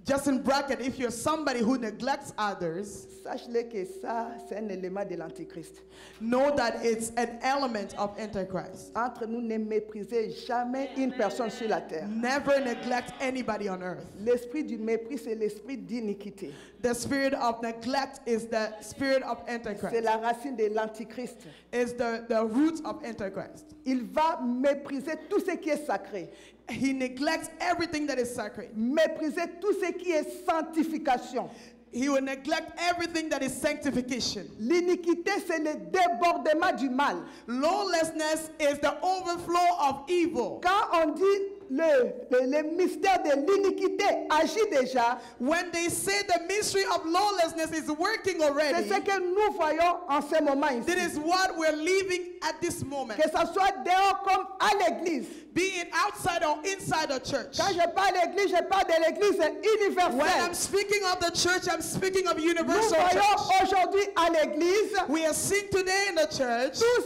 Just in bracket, if you're somebody who neglects others, sache-le que ça, c'est un élément de l'Antichrist. know that it's an element of Antichrist. Entre nous, ne méprisez jamais une personne sur la terre. Never neglect anybody on earth. L'esprit du mépris, c'est l'esprit d'iniquité. The spirit of neglect is the spirit of C'est Antichrist. la racine de l'Antichrist. Is the root of Antichrist. Il va mépriser tout ce qui est sacré. He neglects everything that is sacred. Mépriser tout ce qui est sanctification. He will neglect everything that is sanctification. L'iniquité, c'est le débordement du mal. Lawlessness is the overflow of evil. Quand on dit le mystère de l'iniquité agit déjà, When they say the mystery of lawlessness is working c'est already, ce que nous voyons en ce moment ici. that is what we're living at this moment. Que ça soit dehors comme à l'église. Be it outside or inside the church. Quand je parle d'église, je parle de l'église When I'm universelle. speaking of the church, I'm speaking of Nous universal voyons church. aujourd'hui à l'église We are seeing today in the church tout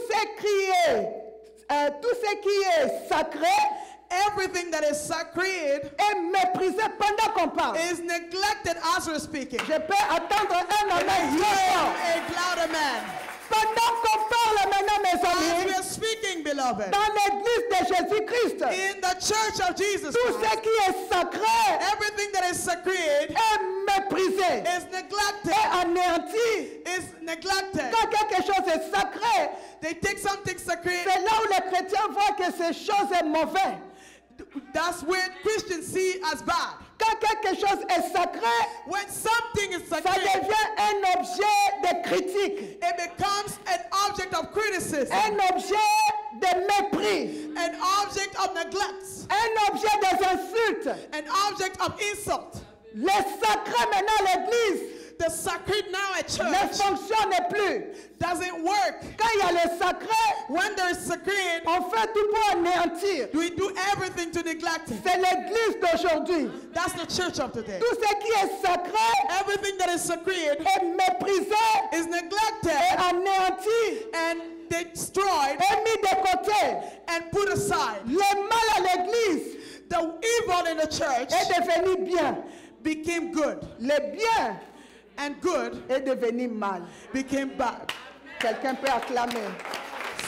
ce qui est sacré everything that is sacred est méprisé pendant qu'on parle. is neglected as we're speaking. Je peux attendre un And I amen hear très fort. a louder man. Pendant qu'on parle maintenant, mes As we amis, are speaking, beloved, dans l'église de Jésus-Christ, in the church of Jesus tout Christ, ce qui est sacré everything that is sacred est méprisé, is neglected. est anéanti. Is neglected. Quand quelque chose est sacré, They take something sacred. c'est là où les chrétiens voient que ces choses est mauvais. That's where Christians see as bad. Quand quelque chose est sacré, When something is ça sacred, devient un objet de critique, it becomes an object of criticism, un objet de mépris, an object of neglect, un objet des insultes. an object of insult. Les sacrés maintenant à l'église The sacred now at ne church fonctionne plus. doesn't work. Quand il y a le sacré, When there is sacred, on fait tout pour anéantir. we do everything to neglect it. C'est l'église d'aujourd'hui. That's the church of today. Tout ce qui est sacré Everything that is sacred est méprisé, is neglected est anéanti, and destroyed est mis de côté. and put aside. Le mal à l'église The evil in the church est devenu bien. became good, Le bien and good est devenu mal. became bad. Quelqu'un peut acclamer.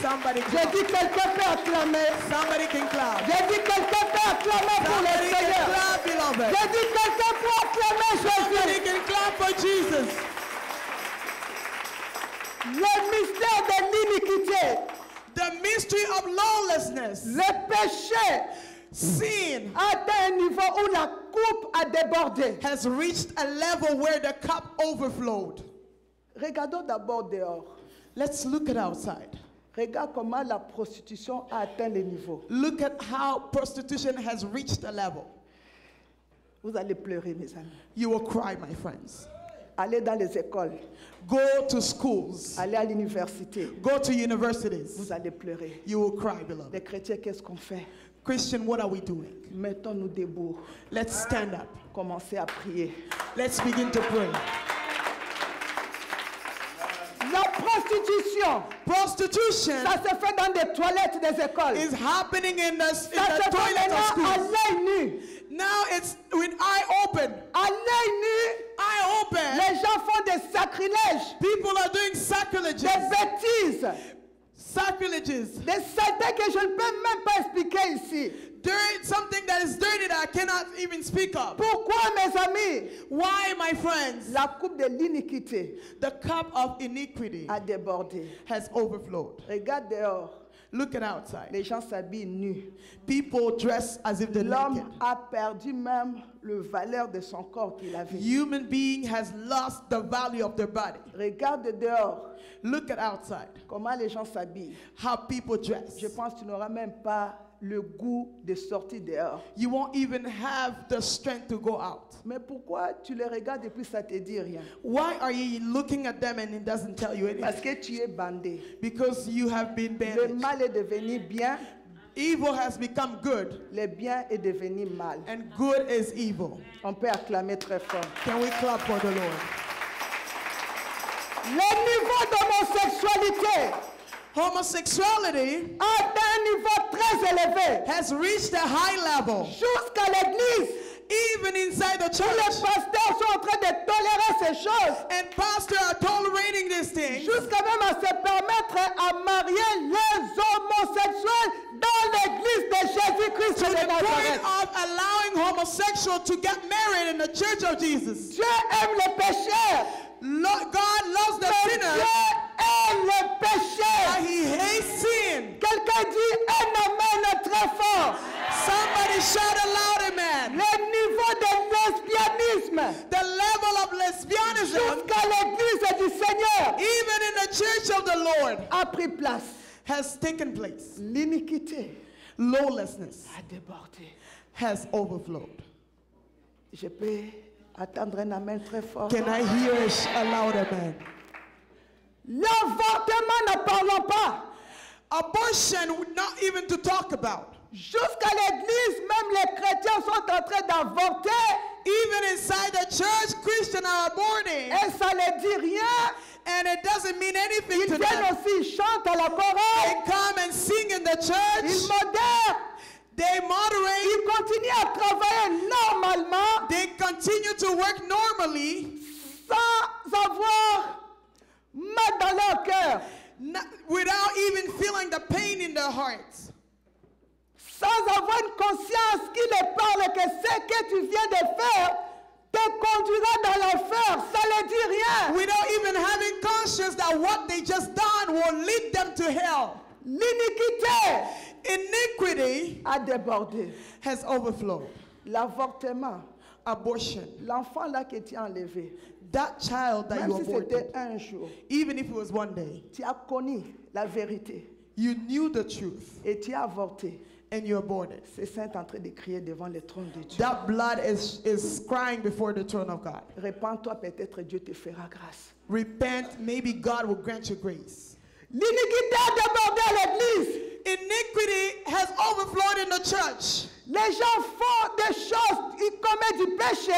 Somebody J'ai clap. dit quelqu'un peut acclamer. Somebody can clap. J'ai dit quelqu'un peut acclamer pour le Somebody can Seigneur. clap, beloved. J'ai dit quelqu'un peut acclamer Somebody Jésus. can clap for Jesus. Le mystère de l'iniquité, The mystery of lawlessness, le péché sin, a atteint un niveau où la coupe a débordé. has reached a level where the cup overflowed. Regardons d'abord dehors. Let's look at outside. Regarde comment la prostitution a atteint les niveaux. Look at how prostitution has reached a level. Vous allez pleurer, mes amis. You will cry, my friends. Allez dans les écoles. Go to schools. Allez à l'université. Go to universities. Vous allez pleurer. You will cry, beloved. Les chrétiens, qu'est-ce qu'on fait? Christian, what are we doing? Mettons-nous debout. Let's stand up. Commencez à prier. Let's begin to pray. La prostitution, ça se fait dans des toilettes des écoles. Is happening in the Ça se fait toilet of maintenant à schools. l'œil nu. Now it's with eye open. À l'œil nu, Eye open. les gens font des sacrilèges, People are doing sacrileges. des bêtises, Sacrileges. des saletés que je ne peux même pas expliquer ici. Dirt, something that is dirty that I cannot even speak of. Pourquoi, mes amis? Why, my friends? La coupe de l'iniquité The cup of iniquity a débordé. has overflowed. Regarde dehors, Look at outside. les gens s'habillent nus. People dress as if they're naked. L'homme a perdu même le valeur de son corps qu'il avait. Human being has lost the value of their body. Regarde dehors, Look at outside. comment les gens s'habillent. How people dress. Je pense que tu n'auras même pas le goût de sortir dehors. You won't even have the strength to go out. Mais pourquoi tu les regardes et puis ça te dit rien? Why are you looking at them and it doesn't tell you Parce anything? que tu es bandé. Because you have been Le bandaged. mal est devenu bien, Evil has become good, le bien est devenu mal. and good is evil. On peut acclamer très fort. Can we clap for the Lord? Le niveau d'homosexualité Homosexuality a atteint un niveau très élevé. has reached a high level. Jusqu'à l'église, Even inside the tous les church. pasteurs sont en train de tolérer ces choses. And pastors are tolerating these things. Jusqu'à même à se permettre à marier les homosexuels dans l'église de Jésus-Christ To de the point Nazareth. of allowing homosexuals to get married in the church of Jesus. Dieu aime les pécheurs. God loves the Mais Dieu sinner, aime les but pécheurs. he hates sin. Quelqu'un dit un amen très fort. Somebody shout aloud, amen. Le niveau de lesbianisme The level of lesbianism, jusqu'à l'église du Seigneur even in the church of the Lord, a pris place. has taken place. L'iniquité Lawlessness a débordé. has overflowed. Je peux attendre un amen très fort. Can I hear a loud amen? L'avortement, ne parlons pas. Abortion, not even to talk about. Jusqu'à l'église, même les chrétiens sont en train d'avorter Even inside the church, Christians are aborting, et ça ne dit rien. and it doesn't mean anything Ils to viennent them. aussi, ils chantent à la They chorale, come and sing in the ils church. modèrent, They moderate. ils continuent à travailler normalement They continue to work normally sans avoir mal dans leur cœur, without even feeling the pain in their hearts. sans avoir une conscience qui les parle que ce que tu viens de faire te conduira dans l'enfer. Ça ne dit rien. Without even having conscience that what they just done will lead them to hell. L'iniquité Iniquity a débordé. has overflowed. L'avortement, Abortion. l'enfant là que tu as enlevé, That child that même you si c'était aborted, un jour, even if it was one day, tu as connu la vérité you knew the truth et tu as avorté. and you aborted. C'est saint en train de crier devant le trône de Dieu. That blood is crying before the throne of God. Répands-toi, peut-être Dieu te fera grâce. Repent, maybe God will grant you grace. L'iniquité a débordé à l'église. Iniquity has overflowed in the church. Les gens font des choses, ils commettent du péché,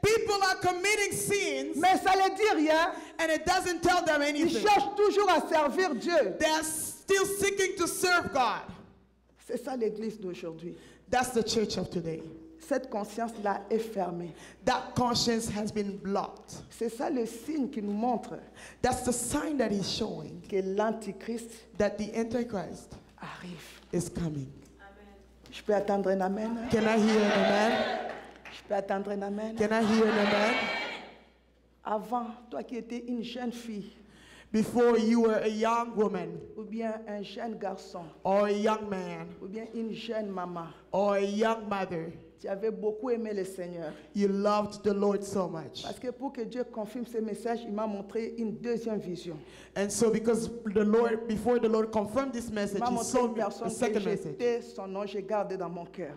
People are committing sins mais ça ne dit rien. and it doesn't tell them Ils anything. cherchent toujours à servir Dieu. They are still seeking to serve God. C'est ça l'église d'aujourd'hui. That's the church of today. Cette conscience-là est fermée. That conscience has been blocked. C'est ça le signe qui nous montre That's the sign that is showing que l'Antichrist that the Antichrist arrive. is coming. Je peux attendre un amen? Can I hear an amen? Je peux attendre un amen? Can I hear an amen? Avant, toi qui étais une jeune fille Before you were a young woman ou bien un jeune garçon or a young man ou bien une jeune maman, or a young mother, Tu avais beaucoup aimé le Seigneur. You loved the Lord so much. Parce que pour que Dieu confirme ce message, il m'a montré une deuxième vision. And so because the Lord, before the Lord confirmed this Il message, m'a he montré showed une me a personne que second message. j'étais, son nom, j'ai gardé dans mon cœur.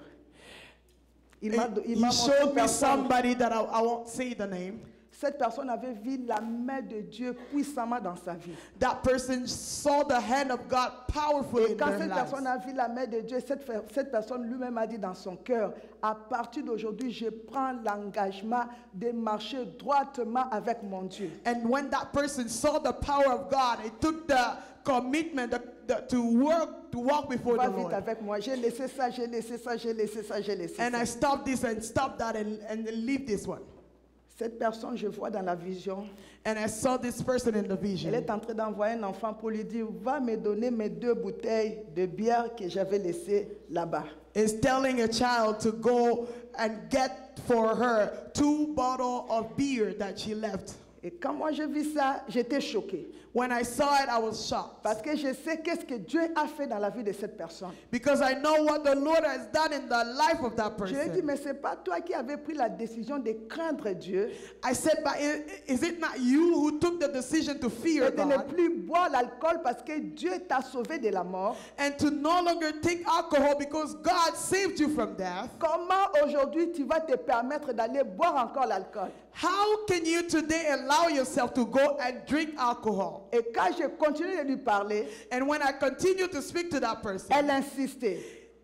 Il He m'a montré une showed me personne. somebody that I won't say the name. Cette personne avait vu la main de Dieu puissamment dans sa vie. That person saw the hand of God powerfully Et in quand their cette lives. personne a vu la main de Dieu, cette personne lui-même a dit dans son cœur, à partir d'aujourd'hui, je prends l'engagement de marcher droitement avec mon Dieu. And when that person saw the power of God, he took the commitment to walk before Va the vite Lord. avec moi. J'ai laissé ça, j'ai laissé ça, j'ai laissé ça, j'ai laissé And ça. I stopped this and stopped that and leave this one. Cette personne, je vois dans la vision, And I saw this person in the elle vision. est en train d'envoyer un enfant pour lui dire, va me donner mes 2 bouteilles de bière que j'avais laissées là-bas. Is telling a child to go and get for her 2 bottles of beer that she left. Et quand moi j'ai vu ça, j'étais choquée. When I saw it, I was shocked. Parce que je sais qu'est-ce que Dieu a fait dans la vie de cette personne. Because I know what the Lord has done in the life of that Je lui ai dit, person. mais ce n'est pas toi qui avais pris la décision de craindre Dieu I said, but is it not you who took the decision to fear et de ne God plus boire l'alcool parce que Dieu t'a sauvé de la mort? and to no longer take alcohol because God saved you from death? Comment aujourd'hui tu vas te permettre d'aller boire encore l'alcool? How can you today allow yourself to go and drink alcohol? Et quand je continue de lui parler, And when I continue to speak to that person, elle insistait.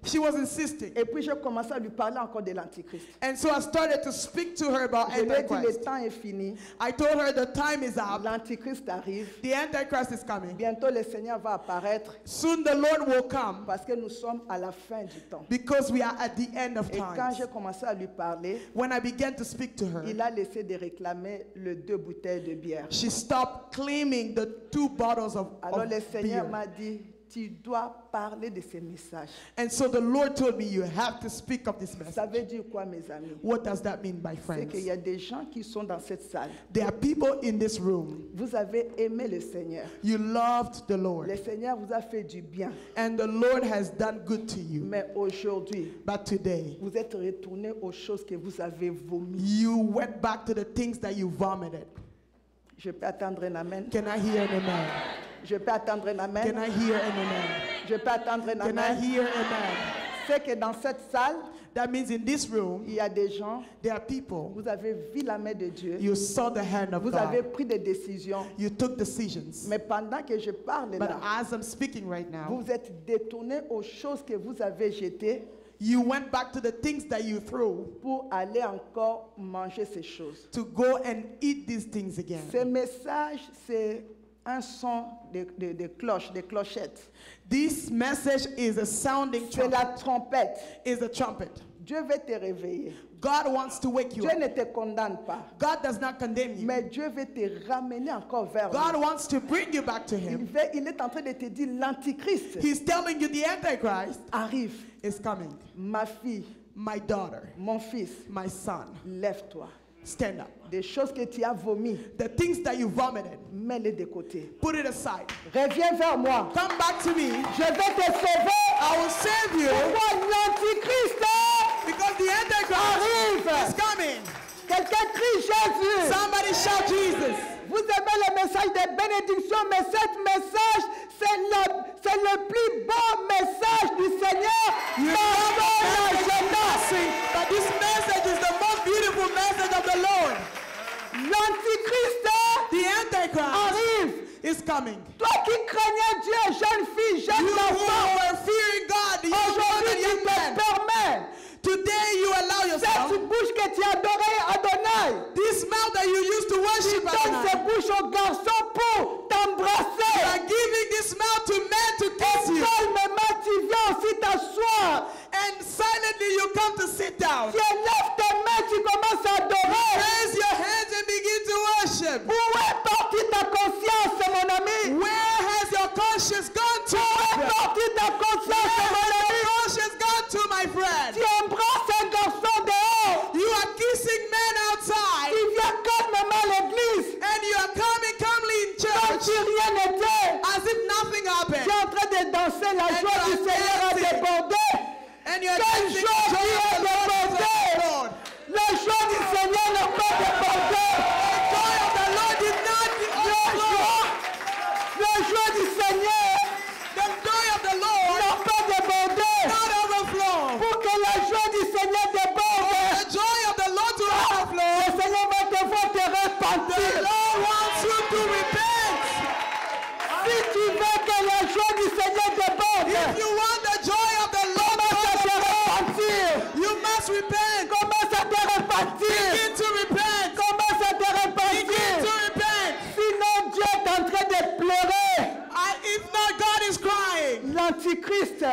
she was insisting. Et puis je commençais à lui parler encore de l'Antichrist. And so I started to speak to her about Je lui ai dit, le Antichrist. temps est fini. I told her the time is up. L'Antichrist arrive. The Antichrist is coming. Bientôt le Seigneur va apparaître Soon the Lord will come parce que nous sommes à la fin du temps. because we are at the end of Et quand time. j'ai commencé à lui parler, When I began to speak to her, il a laissé de réclamer les 2 bouteilles de bière. she stopped claiming the 2 bottles of Alors le Seigneur beer. m'a dit, tu dois parler de ces messages. And so the Lord told me, you have to speak of this Ça message. veut dire quoi, mes amis? What does that mean, my C'est friends? qu'il y a des gens qui sont dans cette salle. There are people in this room. Vous avez aimé le Seigneur. You loved the Le Lord, Seigneur vous a fait du bien. and the Lord has done good to you. Mais aujourd'hui, But today, vous êtes retourné aux choses que vous avez vomi. you went back to the things that you vomited. Je peux attendre un amen. Can I hear an amen? Je peux attendre un Can amen. I hear an amen? Je peux attendre un Can I amen. hear amen? C'est que dans cette salle, That means in this room, il y a des gens, there are people. vous avez vu la main de Dieu. You saw the hand of Vous avez God. pris des décisions. You took decisions. Mais pendant que je parle But là, as I'm speaking right now, vous êtes détourné aux choses que vous avez jetées you went back to the things that you threw pour aller encore manger ces choses. to go and eat these things again. Ce message, c'est un son de cloche, de clochettes. This message is a sounding C'est la trumpet. trompette. Is a trumpet. Dieu veut te réveiller. God wants to wake you Dieu up. ne te condamne pas. God does not condemn you. Mais Dieu veut te ramener encore vers God lui. wants to bring you back to Him. Il est en train de te dire, l'Antichrist He's telling you the Antichrist arrive. is coming. Ma fille, My daughter, mon fils, my son, lève-toi. stand up. Des choses que tu as vomi, The things that you vomited, mets-les de côté. put it aside. Reviens vers moi. Come back to me. Je vais te sauver. I will save you Pourquoi l'Antichrist because the Antichrist arrive? is coming. Quelqu'un crie Jésus. Somebody shout Jesus. Vous aimez le message de bénédiction, mais ce message, c'est le plus beau message du Seigneur. You love the blessing, but this message is the most beautiful message of the Lord. L'Antichrist The Antichrist arrive. is coming. Toi qui craignais Dieu, jeune fille, jeune You who enfant, are fearing God, the young man aujourd'hui and tu young te man. permets. Today you allow yourself, Cette bouche que tu adorais Adonai, this mouth that you used to worship donne Adonai, cette bouche au garçon pour you t'embrasser. are giving this mouth to men to Et kiss you. calmement, tu viens aussi t'asseoir. And silently you come to sit down. Tu élèves tes mains, tu commences à adorer. Raise your hands and begin to worship. Où est partie ta conscience, mon ami? Where has your conscience gone to? Où est partie ta conscience,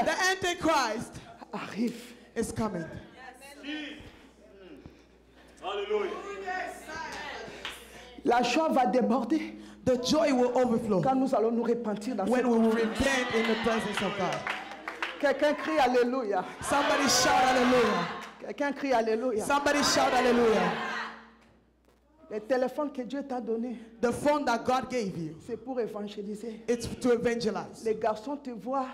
The Antichrist arrive. is coming. Hallelujah. La joie va déborder The joy will overflow quand nous allons nous repentir dans when cette we will confiance. repent in the presence of God. Quelqu'un crie Alléluia. Somebody shout hallelujah. Quelqu'un crie Alléluia. Somebody shout hallelujah. Le téléphone que Dieu t'a donné, The phone that God gave you, c'est pour évangéliser. it's to evangelize. Les garçons te voient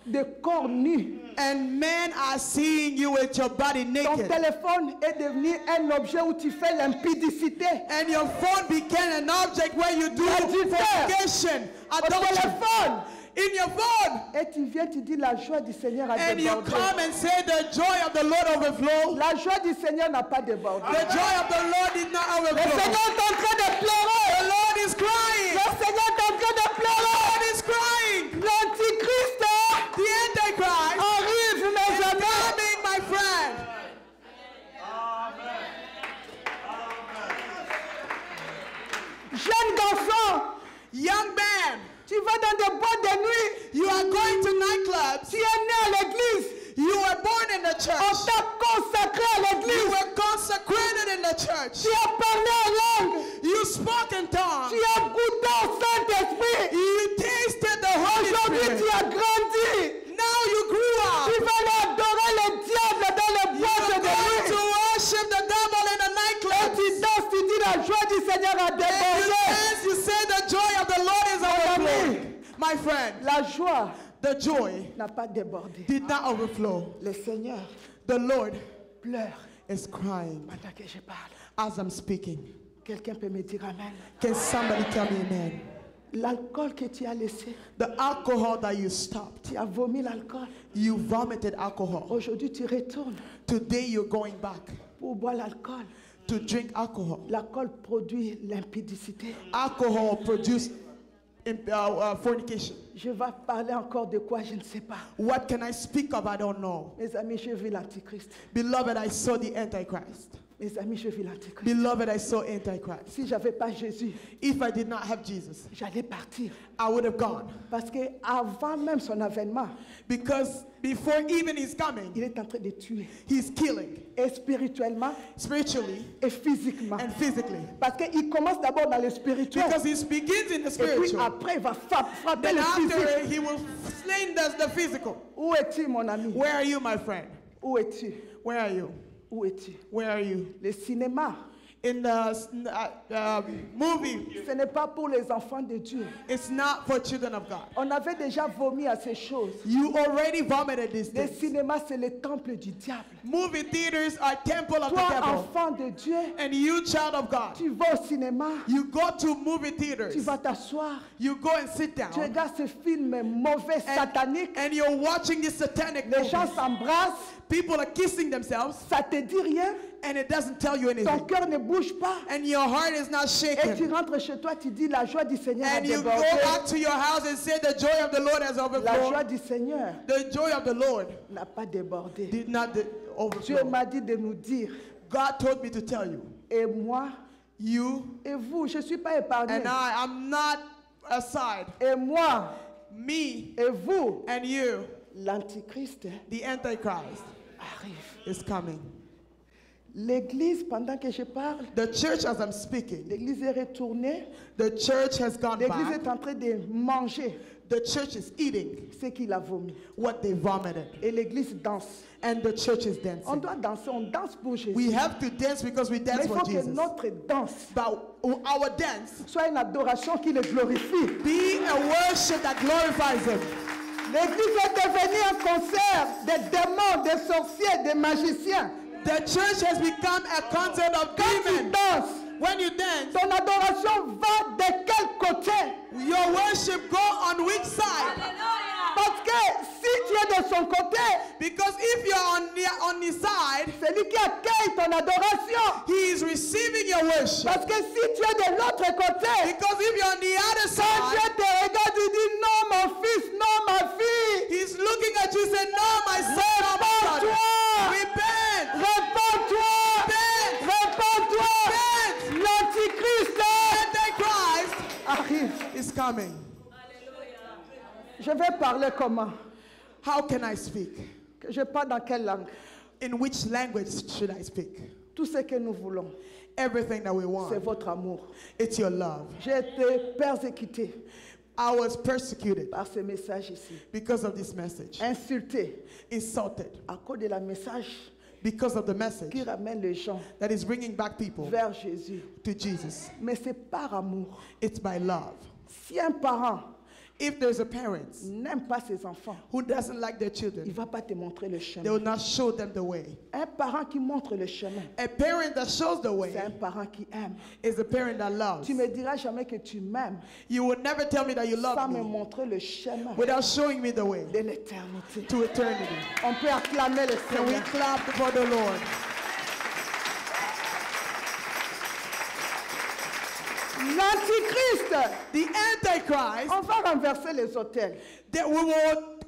des corps nus. And men are seeing you with your body Ton naked. téléphone est devenu un objet où tu fais l'impudicité. And your phone became an object where you do fornication, Au adultery. téléphone. In your phone. Et tu viens, tu dis la joie du Seigneur a And you débordé. come and say the joy of the Lord overflow. La joie du Seigneur n'a pas débordé. The joy of the Lord did not Le overflow. Seigneur est en train de pleurer. The Lord is crying. Le Seigneur est en train de The pleurer. Lord is crying. L'Antichrist The Antichrist arrive, mes is amis. coming, my friend. Jeune garçon, Young man, tu vas dans des boîtes de nuit. you are going to nightclubs. Tu es né à l'église. You were born in the On church. t'a consacré à You l'église. were consecrated in the church. Tu as parlé en langue. You spoke in tongues. Tu as goûté au Saint-Esprit. You tasted the Holy Aujourd'hui, tu Spirit. as grandi. Now you grew Tu up. vas aller adorer le diable dans les You boîtes are de going to nuit. worship the devil in the Et nightclub. tu danses, tu dis la joie du Seigneur a And débordé. you say the joy of the Lord is overflowing. My friend, La joie the joy n'a pas débordé. did not overflow. Le Seigneur The Lord pleure is crying pendant que je parle. as I'm speaking. Quelqu'un peut me dire Amen. Can somebody tell me amen? L'alcool que tu as laissé, The alcohol that you stopped, tu as vomi l'alcool. you vomited alcohol. Aujourd'hui, tu retournes Today you're going back pour boire l'alcool. to drink alcohol. L'alcool produit l'impudicité. Alcohol produced fornication. Je vais parler encore de quoi, je ne sais pas. What can I speak of? I don't know. Mes amis, je vis l'Antichrist. Beloved, I saw the Antichrist. Mes amis, je vis l'Antichrist. Beloved, I saw Antichrist. Si j'avais pas Jésus, If I did not have Jesus, j'allais partir. I would have gone. Parce que avant même son avènement, Because before even he's coming, il est en train de tuer. he's killing Et spirituellement spiritually et physiquement. and physically. Parce qu'il commence d'abord dans le spirituel. Because he begins in the Et puis spiritual. après, il va frapper Then le after physique. he will slay the physical. Où es-tu, mon ami? Where are you, my friend? Où es-tu? Where are you? Où es-tu? Where are you? Le cinéma, In the movie, ce n'est pas pour les enfants de Dieu. it's not for children of God. On avait déjà vomi à ces choses. You already vomited these Le things. cinéma, c'est le temple du diable. Movie theaters are temple of the Toi, devil. enfant de Dieu, And you, child of God, tu vas au cinéma, you go to movie tu theaters. vas t'asseoir, You go and sit tu down. regardes ce film mauvais, satanique. And you're watching this satanic Les gens movie. s'embrassent, People are kissing themselves, ça te dit rien, and it doesn't tell you ton anything. cœur ne bouge pas. And your heart is not Et tu shaken. rentres chez toi, tu dis la joie du Seigneur a And you go débordé. back to your house and say the joy of the Lord has La joie overflowed. du Seigneur The joy of the Lord n'a pas débordé. did not Dieu overflow. m'a dit de nous dire, God told me to tell you, et moi, you et vous, je ne suis pas épargné. and I'm not aside. Et moi, Me et vous, and you, l'Antichrist the Antichrist, arrive. is coming. L'église, pendant que je parle, The church, as I'm speaking, l'église est retournée. the church has gone L'église back. est en train de manger The church is eating ce qu'il a vomi. what they vomited. Et l'église danse. And the church is On dancing. doit danser, on danse pour Jésus. We have to dance because we Mais dance il faut for que Jesus. notre danse But our dance soit une adoration qui le glorifie. be a worship that glorifies Him. L'église est devenue un concert des démons, des sorciers, des magiciens. The church has become a concert of Quand tu demons. danses, When you dance, ton adoration va de quel côté? your worship go on which side? Parce que si tu es de son côté, Because if you're on his side, celui qui accueille ton adoration. he is receiving your worship. Parce que si tu es de l'autre côté, Because if you're on the other quand Dieu side, te regarde, il dit non mon fils, non ma fille. he's looking at you and saying, no, my son, no, my son. Réponds-toi, Repent. réponds-toi, Repent. réponds-toi. Repent. L'Antichrist Antichrist arrive. is coming. Je vais parler comment? How can I speak? Que je parle dans quelle langue? In which language should I speak? Tout ce que nous voulons, Everything that we c'est want. votre amour. It's your love. J'ai été persécuté I was persecuted par ce message ici, because of this message. insulté Insulted à cause de la message because of the message qui ramène les gens that is bringing back people vers Jésus. to Jesus. Mais c'est par amour. It's by love. Si un parent If there's a parent n'aime pas ses enfants, who doesn't like their il ne children, va pas te montrer le they will chemin. not show them the way. Un parent qui montre le chemin, A parent that shows the way c'est un parent qui aime. is a parent that loves. Tu me diras jamais que tu m'aimes You will never tell me that you sans love me me montrer le chemin without showing me the way de l'éternité. to eternity. On peut acclamer le Can we Seigneur. clap for the Lord? L'Antichrist, The Antichrist, on va renverser les autels. that we will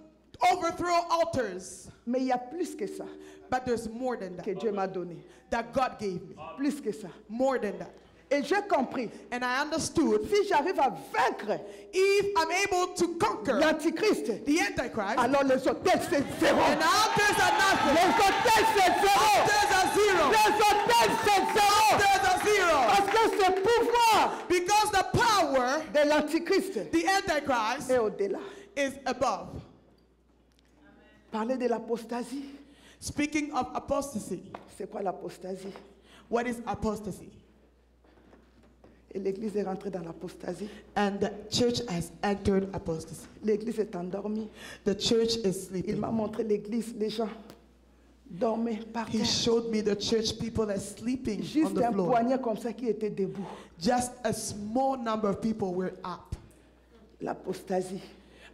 overthrow altars. Mais il y a plus que ça But there's more than que that, Dieu m'a donné. that God gave me. Plus que ça. More than that. Et j'ai compris, And I understood si j'arrive à vaincre if I'm able to conquer l'Antichrist, the Antichrist, alors les hôtels c'est zéro. and altars are nothing. Les hôtels c'est zéro. Altars are zero. Les hôtels c'est zéro. Altars are zero. Parce que ce pouvoir Because the power, de l'Antichrist the Antichrist, est au-delà. is above. Parler de l'apostasie. Speaking of apostasy, C'est quoi l'apostasie? what is apostasy? Et l'Église est rentrée dans l'apostasie. And the church has entered apostasy. L'Église est endormie. The church is Il sleeping. m'a montré l'Église, les gens dormaient par He terre. showed me the church people are sleeping on Juste the un floor. poignet comme ça qui était debout. Just a small number of people were up. L'apostasie.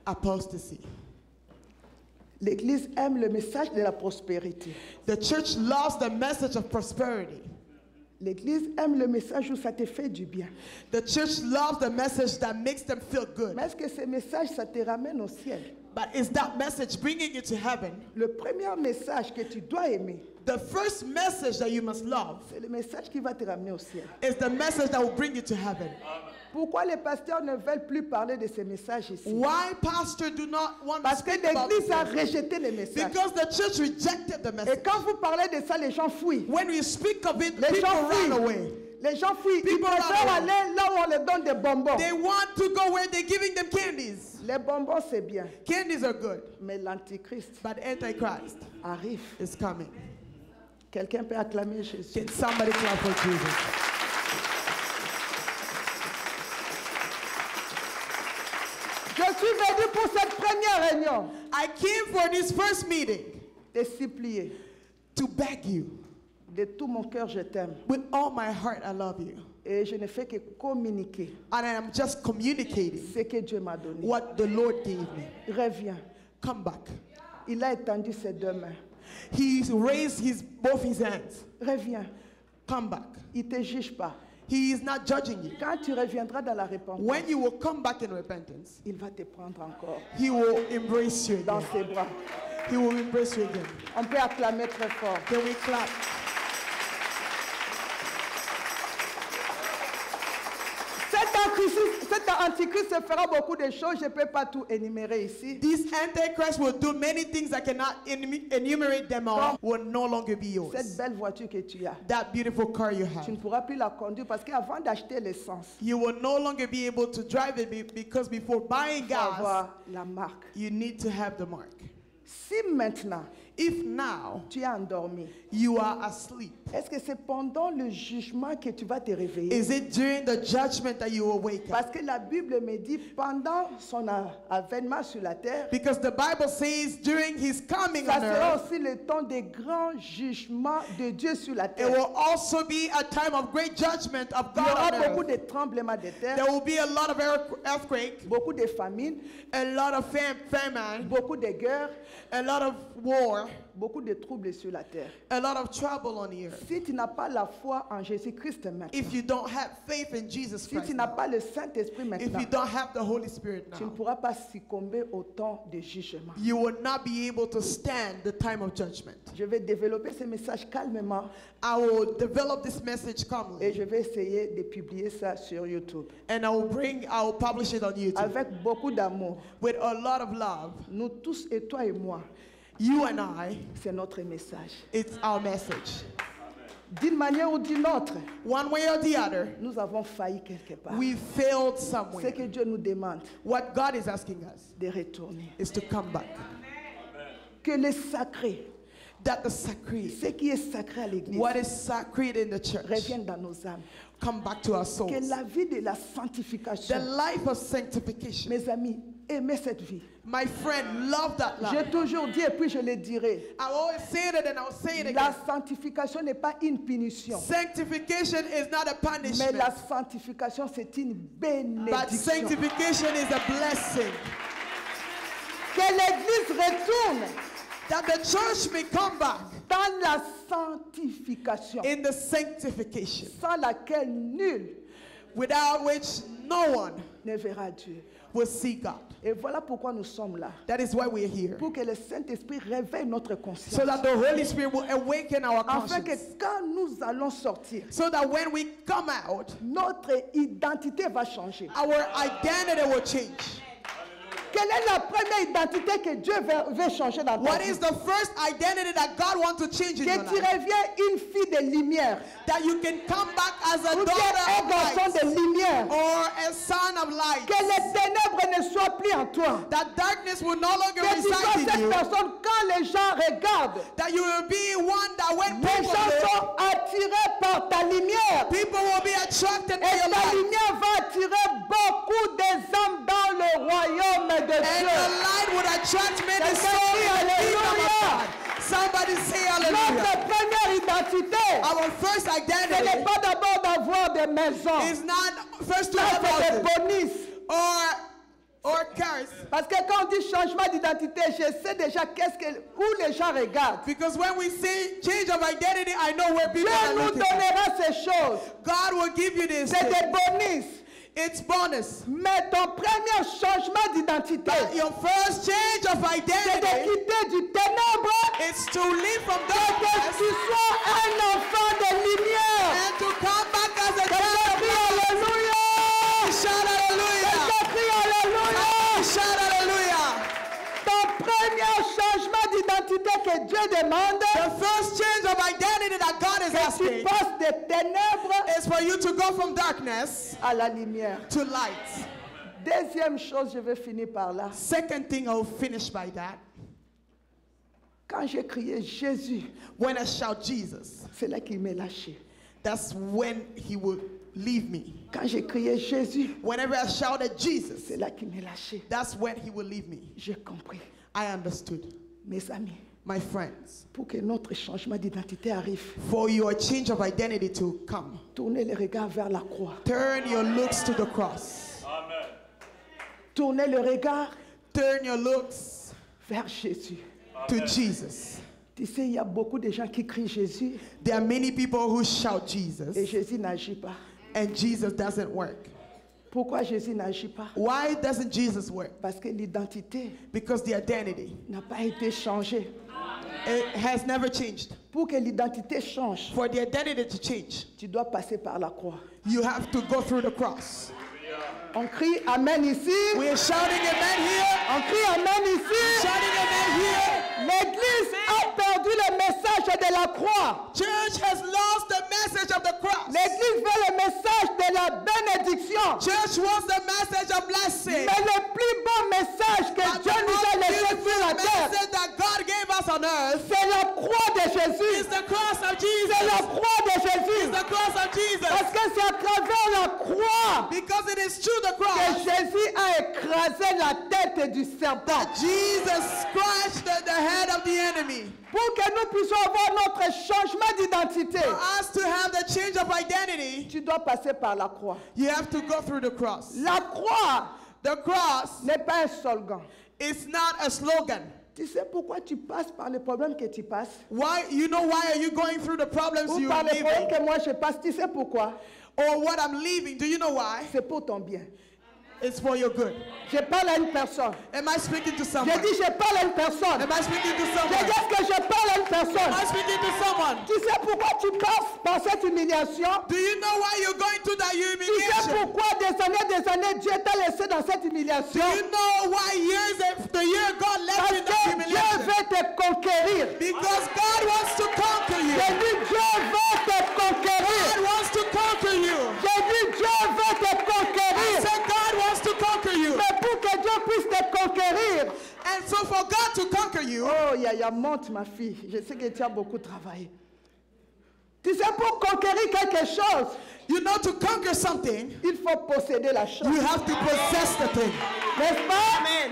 Apostasy. L'Église aime le message de la prospérité. The church loves the message of prosperity. L'Église aime le message où ça te fait du bien. The church loves the message that makes them feel good. Mais est-ce que ce message, ça te ramène au ciel? But is that message bringing you to heaven? Le premier message que tu dois aimer, The first message that you must love c'est le message qui va te ramener au ciel. is the message that will bring you to heaven. Pourquoi les pasteurs ne veulent plus parler de ces messages ici? Why pastors do not want to Parce que speak about l'Église a this? rejeté les messages. Because the church rejected the Et message. quand vous parlez de ça, les gens fuient. When we speak of it, Les people gens run fuient. away. Les gens fuient. Ils People run préfèrent away. aller là où on leur donne des bonbons. They want to go where they're giving them candies. Les bonbons, c'est bien. Candies are good, Mais l'Antichrist but Antichrist arrive. is coming. Quelqu'un peut acclamer Jésus. Can somebody clap for Jesus? Je suis venu pour cette première réunion I came for this first meeting de supplier. to beg you. De tout mon cœur, je t'aime. With all my heart, I love you. Et je ne fais que communiquer And I am just communicating ce que Dieu m'a donné. what the Lord gave me. Reviens. Come back. Il a étendu ses deux mains. He raised both his hands. Reviens. Come back. Il ne te juge pas. He is not judging you. Quand tu reviendras dans la repentance, When you will come back in repentance, il va te prendre encore he will embrace you dans again. ses bras. He will embrace you again. On peut acclamer très fort. Can we clap? Cet antichrist se fera beaucoup de choses. Je ne peux pas tout énumérer ici. This Antichrist will do many things. I cannot enumerate them all. Will no longer be yours. Cette belle voiture que tu as, That beautiful car you tu have, ne pourras plus la conduire parce qu'avant d'acheter l'essence, you will no longer be able to drive it because before buying il faut gas, avoir la marque. you need to have the mark. Si maintenant If now tu es endormi, you are asleep, est-ce que c'est pendant le jugement que tu vas te réveiller? is it during the judgment that you will wake up? Parce que la Bible me dit pendant son avènement sur la terre, Because the Bible says during his coming ça on sera earth, aussi le temps des grands jugements de Dieu sur la it terre. will also be a time of great judgment of Il y God aura on beaucoup earth. de tremblements de terre, There will be a lot of earthquake, beaucoup de famines, a lot of famine, beaucoup de guerres, a lot of war, beaucoup de troubles sur la terre. a lot of trouble on the earth. Si tu n'as pas la foi en Jésus-Christ maintenant, If you don't have faith in Jesus si Christ, tu n'as pas le Saint-Esprit if maintenant, you don't have the Holy Spirit tu ne now, pourras pas succomber au temps de jugement. you will not be able to stand the time of judgment. Je vais développer ce message calmement I will develop this message et calmly, je vais essayer de publier ça sur YouTube. and I will publish it on YouTube Avec beaucoup d'amour. with a lot of love. Nous tous, et toi et moi, You and I, c'est notre message. it's our message. D'une manière ou d'une autre, One way or the other, nous avons failli quelque part. we failed Ce somewhere. que Dieu nous demande, What God is asking us de retourner. is to come back. Que le sacré, That the sacred, ce qui est sacré à l'église, what is sacred in the church, revienne dans nos âmes. come back to our Que souls. la vie de la The sanctification, life of sanctification. mes amis, aimez cette vie. My friend, love that J'ai life. toujours dit et puis je le dirai. I always say it and I'll say it La again. sanctification n'est pas une punition, Sanctification is not a mais punishment, la sanctification c'est une but bénédiction. sanctification is a blessing. Que l'église retourne That the church may come back dans la sanctification, in the sanctification, sans laquelle nul without which no one ne verra Dieu. will see God. Et voilà pourquoi nous sommes là. That is why we're here. Pour que le Saint-Esprit réveille notre conscience. So that the Holy Spirit will awaken our Afin que conscience. quand nous allons sortir, So that when we come out, notre identité va changer. our identity will change. Quelle est la première identité que Dieu veut changer dans ta What vie? is the first identity that God wants to change in your Que tu life? reviens une fille de lumière. That you can come back as a Ou bien daughter un of garçon light de lumière. or a son of light. Que les ténèbres ne soient plus en toi. That darkness will no longer Que tu sois reside in cette you. personne quand les gens regardent. That you will be one that when Les people gens look, sont attirés par ta lumière. people will be attracted to Et your ta light. lumière va attirer beaucoup d'âmes dans le royaume de And Dieu. the light would attract many Quelqu'un souls dit in the kingdom of Alléluia. God. Somebody say hallelujah. Notre première identité, Our first ce n'est identity pas d'abord d'avoir des maisons. is not first to Ça, have c'est des houses bonus. or cars. Parce que quand on dit changement d'identité, je sais déjà où les gens regardent. Because when we say change of identity, I know where people Dieu are nous looking. donnera ces choses. God will give you this. C'est des bonus. It's bonus. Mais ton premier changement d'identité, But your first change of c'est de identity quitter du ténèbre is to live from et que darkness tu sois un enfant de lumière. and to come back as a Quelqu'un child of crie light. Alléluia. Shout hallelujah. Quelqu'un crie Alléluia. Shout hallelujah. Ton premier changement d'identité que Dieu demande, The first change of identity that God is que tu asking passes des ténèbres is for you to go from darkness à la lumière. to light. Deuxième chose, je vais finir par là. Second thing, I'll finish by that. Quand j'ai crié Jésus, When I shout Jesus, c'est là qu'il m'a lâché. that's when he will leave me. Quand j'ai crié Jésus, Whenever I shouted Jesus, c'est là qu'il m'a lâché. that's when he will leave me. J'ai compris. I understood. Mes amis, My friends, pour que notre changement d'identité arrive, for your change of identity to come, tournez les regards vers la croix. turn your looks to the cross. Tournez le regard Turn your looks vers Jésus. to Jesus. Tu sais, il y a beaucoup de gens qui crient Jésus There are many people who shout et Jesus, Jésus n'agit pas. and Jesus doesn't work. Pourquoi Jésus n'agit pas? Why doesn't Jesus work? Parce que l'identité Because the identity, n'a pas été changée. it has never changed. Pour que l'identité change, For the identity to change, tu dois passer par la croix. you have to go through the cross. On crie Amen ici. We are shouting amen here. On crie Amen ici. Shouting amen here. L'Église a perdu le message de la croix. Church has lost the message of the cross. L'Église veut le message de la bénédiction. Church wants the message of blessing. Mais le plus beau message que But Dieu the nous a most laissé sur la beautiful terre, message that God gave us on earth c'est la croix de is Jésus. the cross of C'est Jesus. la croix de It's Jésus. the cross of Jesus. Parce que c'est à travers la croix Because it is through the que cross Jésus a écrasé la tête du serpent. Jesus scratched the head of the enemy. Pour que nous puissions avoir notre changement d'identité, For us to have the change of identity, tu dois passer par la croix. you have to go through the cross. La croix The cross n'est pas un slogan. is not a slogan. Tu sais pourquoi tu passes par les problèmes que tu passes? Why are you going through the problems Ou you par are les problèmes living? que moi je passe, tu sais pourquoi? Or what I'm leaving? Do you know why? C'est pour ton bien. It's for your good. Je parle à une personne. Am I speaking to J'ai someone? dit je parle à une personne. Am I speaking to J'ai someone? dit que je parle à une Am personne. I speaking to someone? Tu sais pourquoi tu passes par cette humiliation? Do you know why you're going through that Tu sais humiliation? pourquoi des années, Dieu t'a laissé dans cette humiliation? Do you know why years after year God left Parce you in that que Dieu humiliation? veut te conquérir. Because God wants to conquer you. J'ai dit Dieu veut te conquérir. God wants to conquer you. J'ai dit Dieu veut te I conquérir. said God wants to conquer you. Mais pour que Dieu puisse te conquérir. And so for God to conquer you, Oh, Yaya, monte ma fille. Je sais que tu as beaucoup travaillé. Tu sais, pour conquérir quelque chose, you know, to conquer something, il faut posséder la chose. you have to possess the thing. N'est-ce pas? Amen.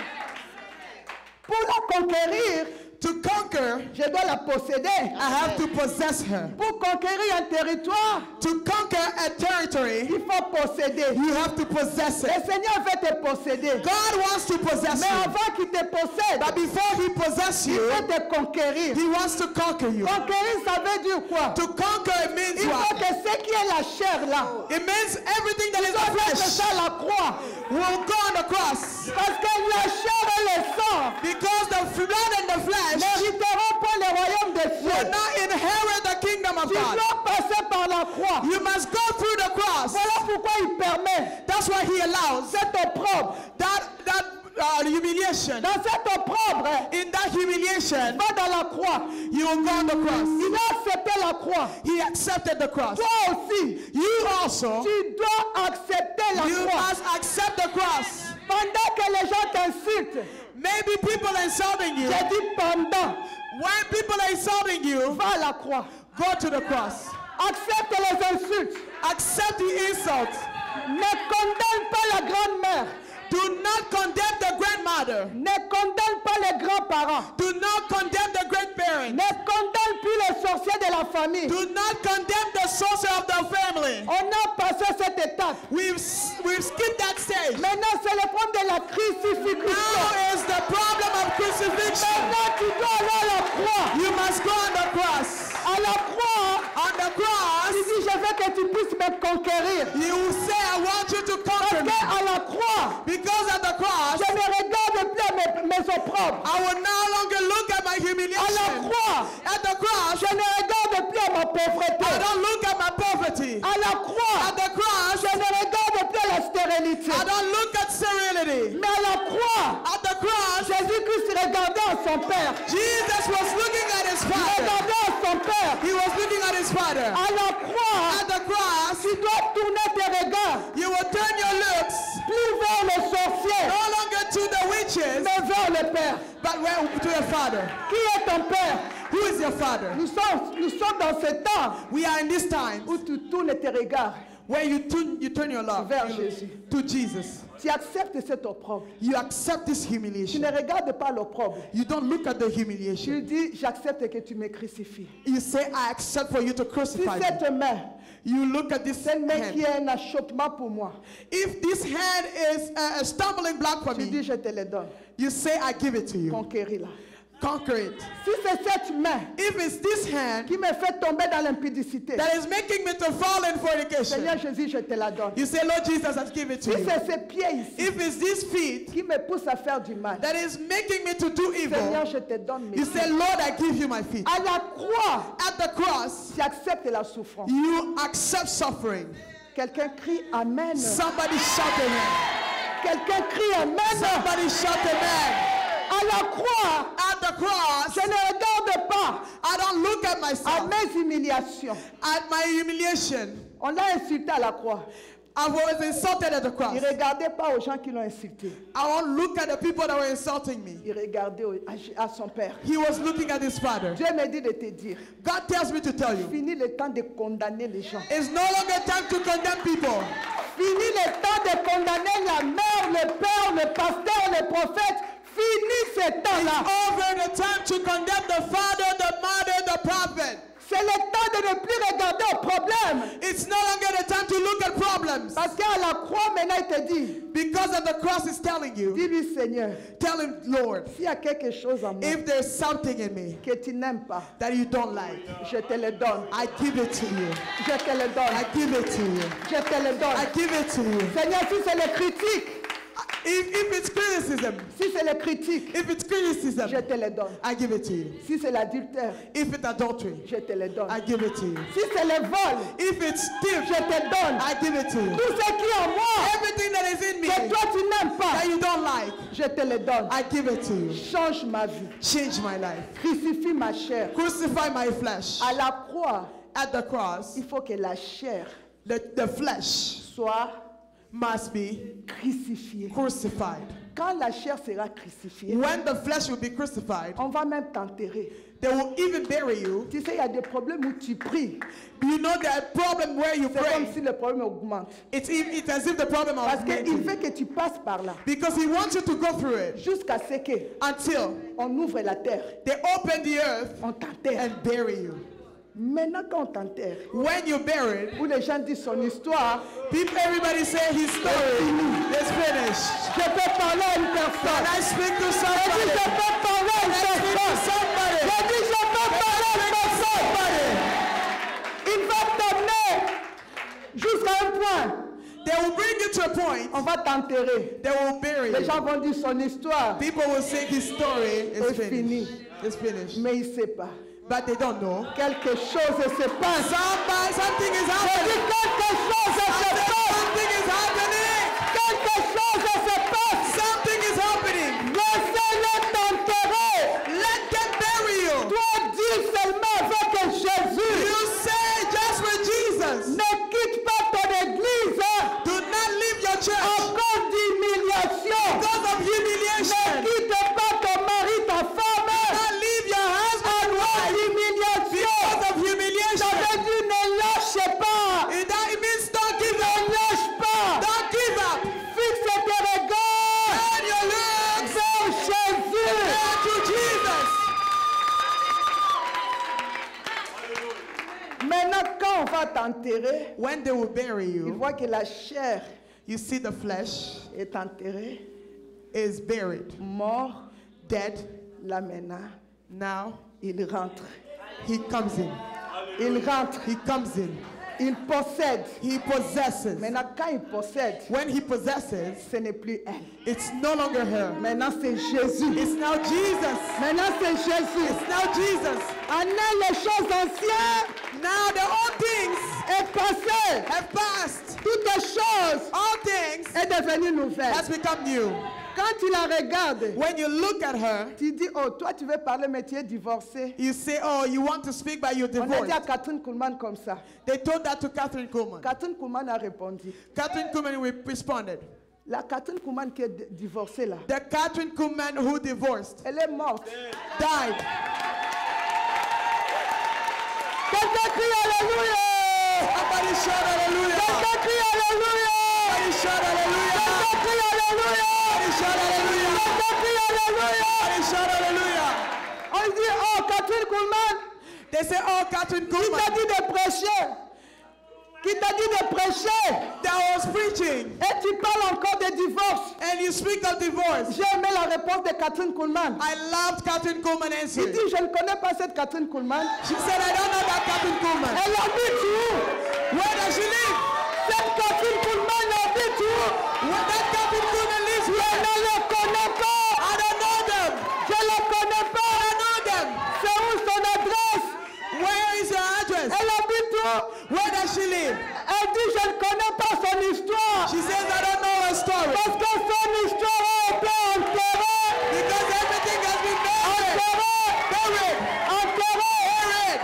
Pour la conquérir, To conquer, je dois la posséder. I have to possess her. Pour conquérir un territoire, To conquer a territory, il faut posséder. you have to possess Le it. Seigneur veut te posséder. God wants to possess Mais you. avant qu'il te possède, But before he possesses il you, faut te conquérir. he wants to conquer you. Conquérir, ça veut dire quoi? To conquer it means Il faut what? que ce qui est la chair là, It means everything that is doit the mettre flesh ça à la croix. will go on the cross. Parce que la chair et le sang Because the blood and the flesh n'hériteront pas le royaume des will cieux. not inherit the kingdom of Tu God. dois passer par la croix. You must go through the cross. Voilà pourquoi il permet That's why he allows cet opprobre. that humiliation. Dans cet opprobre, In that humiliation, va dans la croix. you will go on the cross. Il a accepté la croix. He accepted the cross. Toi aussi, You also, tu dois accepter la you croix. must accept the cross. Pendant que les gens t'insultent, Maybe people are insulting you. j'ai dit pendant, When people are insulting you, va à la croix. go to the cross. Accepte les insultes. Accept the insult. Ne condamne pas la grand-mère. Do not condemn the grandmother. Ne condamne pas les grands-parents. Do not condemn the great parents. Ne condamne plus les sorciers de la famille. Do not condemn the sorcerer of the family. On a passé cette étape. We've skipped that stage. Maintenant, c'est le problème de la crucifixion. Now is the problem of crucifixion. Maintenant, tu dois aller à la croix. You must go on the cross. À la croix, On the cross, tu dis, je veux que tu puisses me conquérir. you will say, I want you to Parce conquer me. qu'à la croix, Because at the cross, je ne regarde plus à mes opprobres. I will no longer look at my À la humiliation. croix, At the cross, je ne regarde plus à ma I pauvreté. don't look at my poverty. À la croix, At the cross, je ne regarde plus à la stérilité. I don't look at sterility. Mais à la croix, At the cross, Jésus-Christ regardait à son Père. Jesus was looking at his Il father. regardait à son Père. He was looking at his father. À la croix, At the cross, tu dois tourner tes regards you will turn your looks plus vers les sorciers, no longer to the witches, mais vers le Père. but to your father. Qui est ton Père? Who is your father? Nous sommes dans ce temps We are in this time où tu tournes tes regards where you turn your love vers Jésus. to Jesus. Tu acceptes cet opprobre. You accept this Tu humiliation. ne regardes pas l'opprobre. You don't look at the Tu humiliation. dis, j'accepte que tu me crucifies. You say, I accept for you to Si crucify me. cette main, You look at this cette main qui hand. est un achoppement pour moi, If this hand is a stumbling block for tu dis, me, je te le donne. you say, I give it to you. Conquéris-la. Conquer it. Si c'est cette main If it's this hand qui me fait tomber dans l'impudicité, that is making me to fall in fornication, Seigneur Jésus, je te la donne. you say, Lord Jesus, I give it Si to you. c'est ces pieds ici If it's these feet qui me poussent à faire du mal, that is making me to do Seigneur, evil, je te donne mes you say, pieds. Lord, I give you my feet. À la croix, At the cross, tu acceptes la souffrance. you accept suffering. Quelqu'un crie Amen. Somebody shout amen. Quelqu'un crie Amen. Somebody shout amen. À la croix, At the cross, je ne regarde pas I don't look at à myself, mes humiliations. at my humiliation. On l'a insulté à la croix. I was insulted at the cross. Il ne regardait pas aux gens qui l'ont insulté. I won't look at the people that were insulting me. Il regardait à son Père. He was looking at his father. Dieu me dit de te dire, God tells me to tell you, fini le temps de condamner les gens. it's no longer time to condemn people. Fini le temps de condamner la mère, le père, le pasteur, le prophète. Fini ce temps-là. Over the time to condemn the father, the mother, the prophet. C'est le temps de ne plus regarder aux problèmes. It's no longer the time to look at problems. Parce Parce qu'à la croix, maintenant, il te dit, Because of the cross is telling you, dis-lui, Seigneur, tell him, Lord, s'il y a quelque chose en moi if there's something in me que tu n'aimes pas, that you don't like, je te le donne. I give it to you. Je te le I donne. give it to you. Je te le I donne. give it to you. Seigneur, si c'est le critique, If it's criticism, si c'est le critique, if it's criticism, je te le donne. I give it to you. Si c'est l'adultère, If it's adultery, je te le donne. I give it to you. Si c'est le vol, If it's je thief, te donne. I give it to you. Tout ce qui est en moi, Everything that is in me que toi tu n'aimes pas, that you don't like, je te le donne. I give it to you. Change ma vie. Change my life. Crucifie ma chair. Crucify my flesh. À la croix, At the cross, il faut que la chair the flesh soit must be crucifiée. crucified. Quand la chair sera crucifiée, When the flesh will be crucified, on va même t'enterrer. they will even bury you. Tu sais, il y a des problèmes où tu pries. You know there are problems where you C'est comme pray. si le problème augmente. It's as if the problem Parce is qu'il veut making. que tu passes par là. Because he wants you to go through it Jusqu'à ce until qu'on ouvre la terre. they open the earth On t'enterre. and bury you. Maintenant, quand on t'enterre, When you're buried, où les gens disent son histoire, everybody say his story is finished. je peux parler à une Can personne. I speak to Je dis, somebody? je peux parler à une Can I speak to personne. somebody? Je dis, je peux parler à une personne. Il va t'emmener jusqu'à un point. They will bring you to a point. On va t'enterrer. They will bury Les you. gens vont dire son histoire. People will say his story is C'est fini. finished. It's finished. Mais il ne sait pas. But they don't know. Quelque chose se passe. Something is Je happening. dis, quelque chose se passe. Something is happening. Quelque chose se passe. Something is happening. Laissez-le t'enterrer. Let them bury you. Toi, dis seulement avec Jésus. You say just with Jesus. Ne quitte pas ton église Do not leave your à church cause d'humiliation. because of Ne humiliation. quitte pas ton mari, ta Do femme not leave your à husband cause wife d'humiliation. because of Ça humiliation. veut dire ne lâche pas. It means don't give Ne up. lâche pas. Don't give up. Fixe tes regards Turn your looks vers Jésus. to Jesus. Maintenant, quand on va t'enterrer, When they will bury il you, voit que la chair you see the flesh est enterrée, is buried, mort. dead. Là maintenant, Now il rentre. he comes in. Il rentre. He comes in. Il possède. He possesses. Maintenant, quand il possède, When he possesses, ce n'est plus elle. it's no longer her. Maintenant, c'est Jésus. It's now Jesus. Maintenant, c'est Jésus. It's now Jesus. En elle, les choses anciennes Now the old things est passé. have passed. Toutes les choses All things est devenue nouvelle. has become new. Quand tu la regardes, When you look at her, tu dis, oh, toi, tu veux parler, mais tu es divorcé. you say, oh, you want to speak by your On a dit divorce. à Catherine Kuhlman comme ça. They told that to Catherine Kuhlman. Catherine Kuhlman a répondu. Catherine Kuhlman responded. La Catherine Kuhlman qui est divorcée là, The Catherine Kuhlman who divorced elle est morte. died. Quelqu'un crie Alléluia! Somebody shout hallelujah. Quelqu'un crie Alléluia! Somebody shout hallelujah. Quelqu'un crie Alléluia! Somebody shout hallelujah. Quelqu'un crie Alléluia! Somebody shout hallelujah. On dit, oh, Catherine Kuhlman, They say, oh, Catherine qui t'a Kuhlman dit de prêcher? Qui t'a dit de prêcher? that was preaching, Et tu parles encore de divorce. and you speak of divorce. J'ai aimé la réponse de Catherine Kuhlman. I loved Catherine Kuhlman Il answer. dit, je ne connais pas cette Catherine Kuhlman. She said, I don't know that Catherine Kuhlman. Elle habite où? Where does she live? Cette Catherine Kuhlman habite où? Where that Catherine Kuhlman lives? Je Where? ne la connais pas. I don't know them. Je ne la connais pas. I don't know them. C'est où son adresse? Where is your address? Elle habite où? Where does she live? Elle dit, je ne connais pas son histoire. She says, I don't know her story. Parce que son histoire a été enterrée. Because everything has been buried. Buried. Enterrée.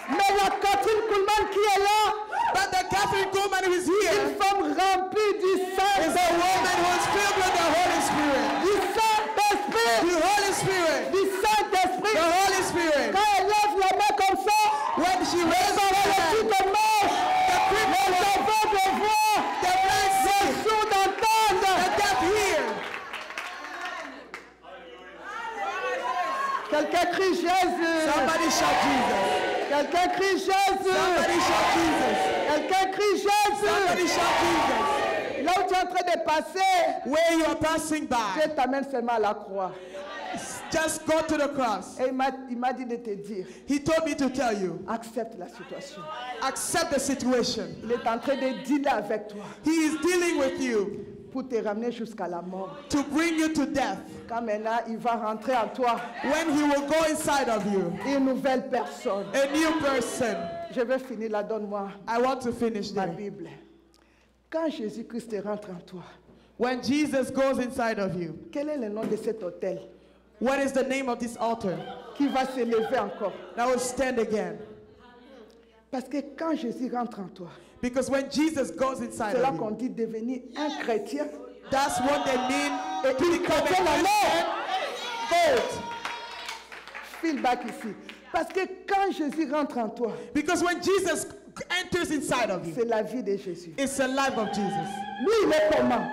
Mais la Catherine Kuhlman qui est là, But the Catherine Kuhlman who is une here femme remplie du is a woman who is filled with the Holy Spirit. Du Saint-Esprit. The Holy Spirit. Du Saint-Esprit. The Holy Spirit. Quand elle lève la main comme ça, When she raises her les hand, petites marches, les aveugles de voix, the blind les see, sourds d'entendre. the deaf hear. Quelqu'un crie Jésus. Somebody shout Jesus. Quelqu'un crie Jésus. Somebody shout Jesus. Quelqu'un crie Somebody Jésus. shout Jesus. Là où tu es en train de passer, Where you are passing by, Dieu t'amène seulement à la croix. just go to the cross. Et il m'a dit de te dire, He told me to tell you, accepte la situation. accept the situation. Il est en train de dealer avec toi He is dealing with you pour te ramener jusqu'à la mort. to bring you to death. Quand maintenant il va rentrer en toi, When he will go inside of you, une nouvelle personne. a new person. Je vais finir là, donne-moi I want to finish ma there. Bible. Quand Jésus-Christ rentre en toi, When Jesus goes inside of you, quel est le nom de cet hôtel what is the name of this altar qui va se lever encore? that will stand again? Parce que quand Jésus rentre en toi, Because when Jesus goes inside c'est là of qu'on you, dit devenir un chrétien. that's what they mean Et to une become a chrétienne en Christian. or. File back ici. Parce que quand Jésus rentre en toi, Because when Jesus enters inside of you, c'est la vie de Jésus. it's the life of Jesus. Lui, il est comment?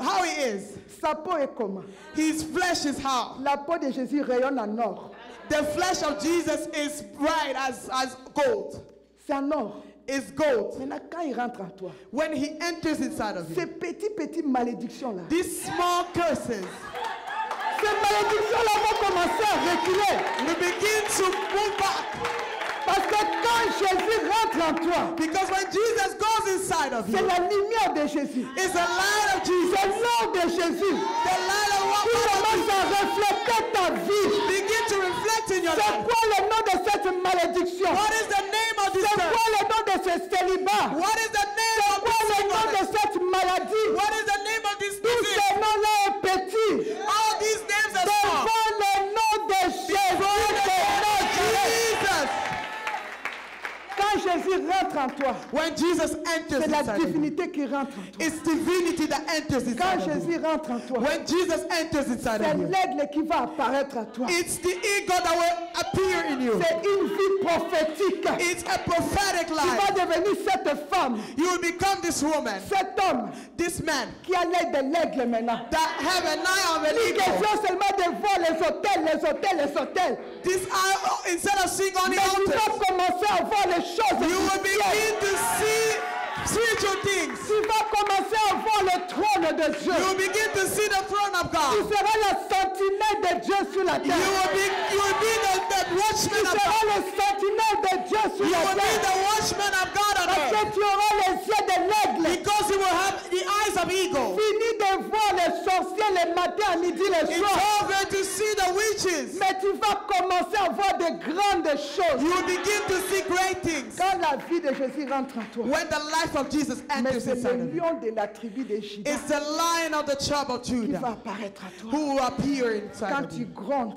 How he is, Sa peau est comment? his flesh is how. La peau de Jésus rayonne en or. The flesh of Jesus is bright as gold. C'est en or. It's gold. Maintenant, quand il rentre en toi, When he enters inside of you, ces petites malédictions-là, these small curses ces malédictions-là vont commencer à reculer. will begin to move back. Parce que quand Jésus rentre en toi, Because when Jesus goes inside of c'est you, la lumière de Jésus. it's the light of Jesus. C'est l'or de Jésus The light of qui what commence à refléter ta vie. begin to reflect in your C'est life. quoi le nom de cette malédiction? What is the name of this C'est curse? quoi le nom de ce célibat? What is the name C'est of quoi this le nom de sickness? cette maladie? What is the name of this Tous disease? ces noms-là est petit. All these names are small. Devant le nom de Jésus de Nazareth. Jesus. Quand Jésus rentre en toi, When Jesus enters c'est la inside of you, divinité qui rentre en toi. it's divinity that enters Quand inside of you. Jésus rentre en toi, When Jesus enters inside c'est of you, l'aigle qui va apparaître à toi. it's the ego that will appear in you. C'est une vie prophétique. It's a prophetic Tu vas life. devenir cette femme, You will become this woman, cet homme this man qui a l'aide de l'aigle maintenant. that have an eye on the Une ego. question seulement de voir les hôtels, les hôtels, les hôtels. This eye, instead of seeing on the Mais tu altar, vas commencer à voir les choses you will spirituelles. begin to see spiritual things. Tu vas commencer à voir le trône de Dieu. You will begin to see the throne of Tu God. seras la sentinelle de Dieu sur la You terre. will be the Tu watchman of seras God. le sentinelle de Dieu sur You la will be terre. the watchman of God on Parce earth. que tu auras les yeux de l'aigle. Because you will have the eyes of eagle. Fini de voir les sorciers le matin, à midi, le It's soir. over to see the witches. Mais tu vas commencer à voir de grandes choses. You will begin to see great things. Quand la vie de Jésus rentre en toi. When the life of Jesus Mais enters c'est inside le of you, lion de la tribu de Juda it's the lion of the tribe of qui va Judah apparaître à toi. who will appear inside Quand of tu you. grondes,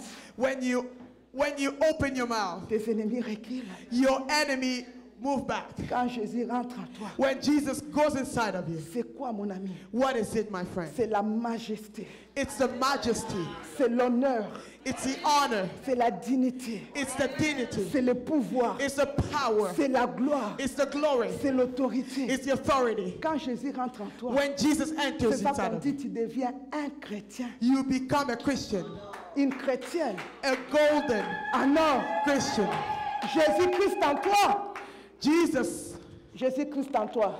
When you open your mouth, tes ennemis reculent. your enemy move back. Quand Jésus rentre en toi, When Jesus goes inside of you, c'est quoi mon ami? what is it, my friend? C'est la majesté, It's the majesty, c'est l'honneur, it's the honor, c'est la dignité, it's the dignity, c'est le pouvoir, it's the power, c'est la gloire, it's the glory, c'est l'autorité. it's the authority. Quand Jésus rentre en toi, When Jesus enters c'est ça inside qu'on of you, dit, tu deviens un chrétien, you become a Christian, une chrétienne, a golden un or. Christian. Jésus-Christ en toi, Jésus Jésus-Christ en toi,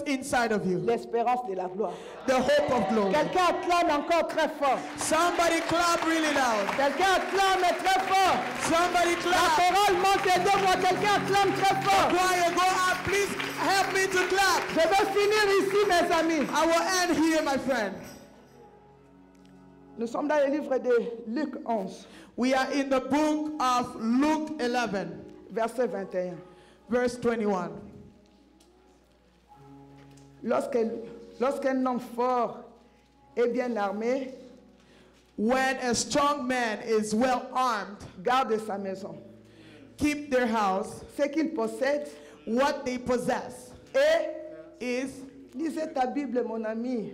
inside of you, l'espérance de la gloire. the hope of glory. Quelqu'un acclame encore très fort. Somebody clap really loud. Quelqu'un acclame très fort. Somebody La clap. chorale monte et deux-moi. Quelqu'un acclame très fort. Choir, go up. Please help me to clap. Je vais finir ici, mes amis. I will end here, my friend. Nous sommes dans le livre de Luc 11, We are in the book of Luke 11, verset 21. verse 21. Lorsqu'un homme fort et bien armé When a strong man is well armed, garde sa maison, keep their house, ce qu'il possède what they possess et is, lisez ta Bible, mon ami,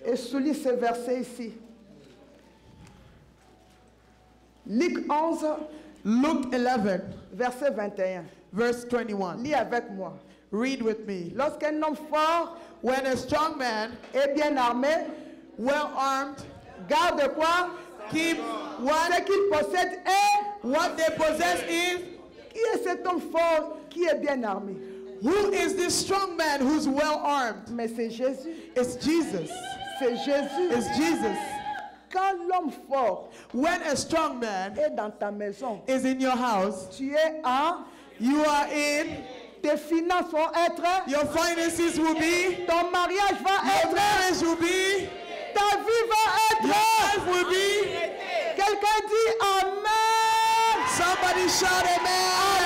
et souligne ce verset ici. Luc 11, Luke 11, verset 21. verse 21. Lis avec moi. Read with me. Lorsqu'un homme fort When a strong man, et bien armé well armed, garde quoi? keep what Ce qu'il possède et they possess is Qui est cet homme fort qui est bien armé? Who is this strong man who's well armed? Mais c'est Jésus. It's Jesus. C'est Jésus. It's Jesus. Quand l'homme fort When a strong man est dans ta maison, is in your house, tu es en, you are in, tes finances vont être, your finances will be, ton mariage va your être, marriage will be, ta vie va your être. life will be. Quelqu'un dit Amen. Somebody shout amen.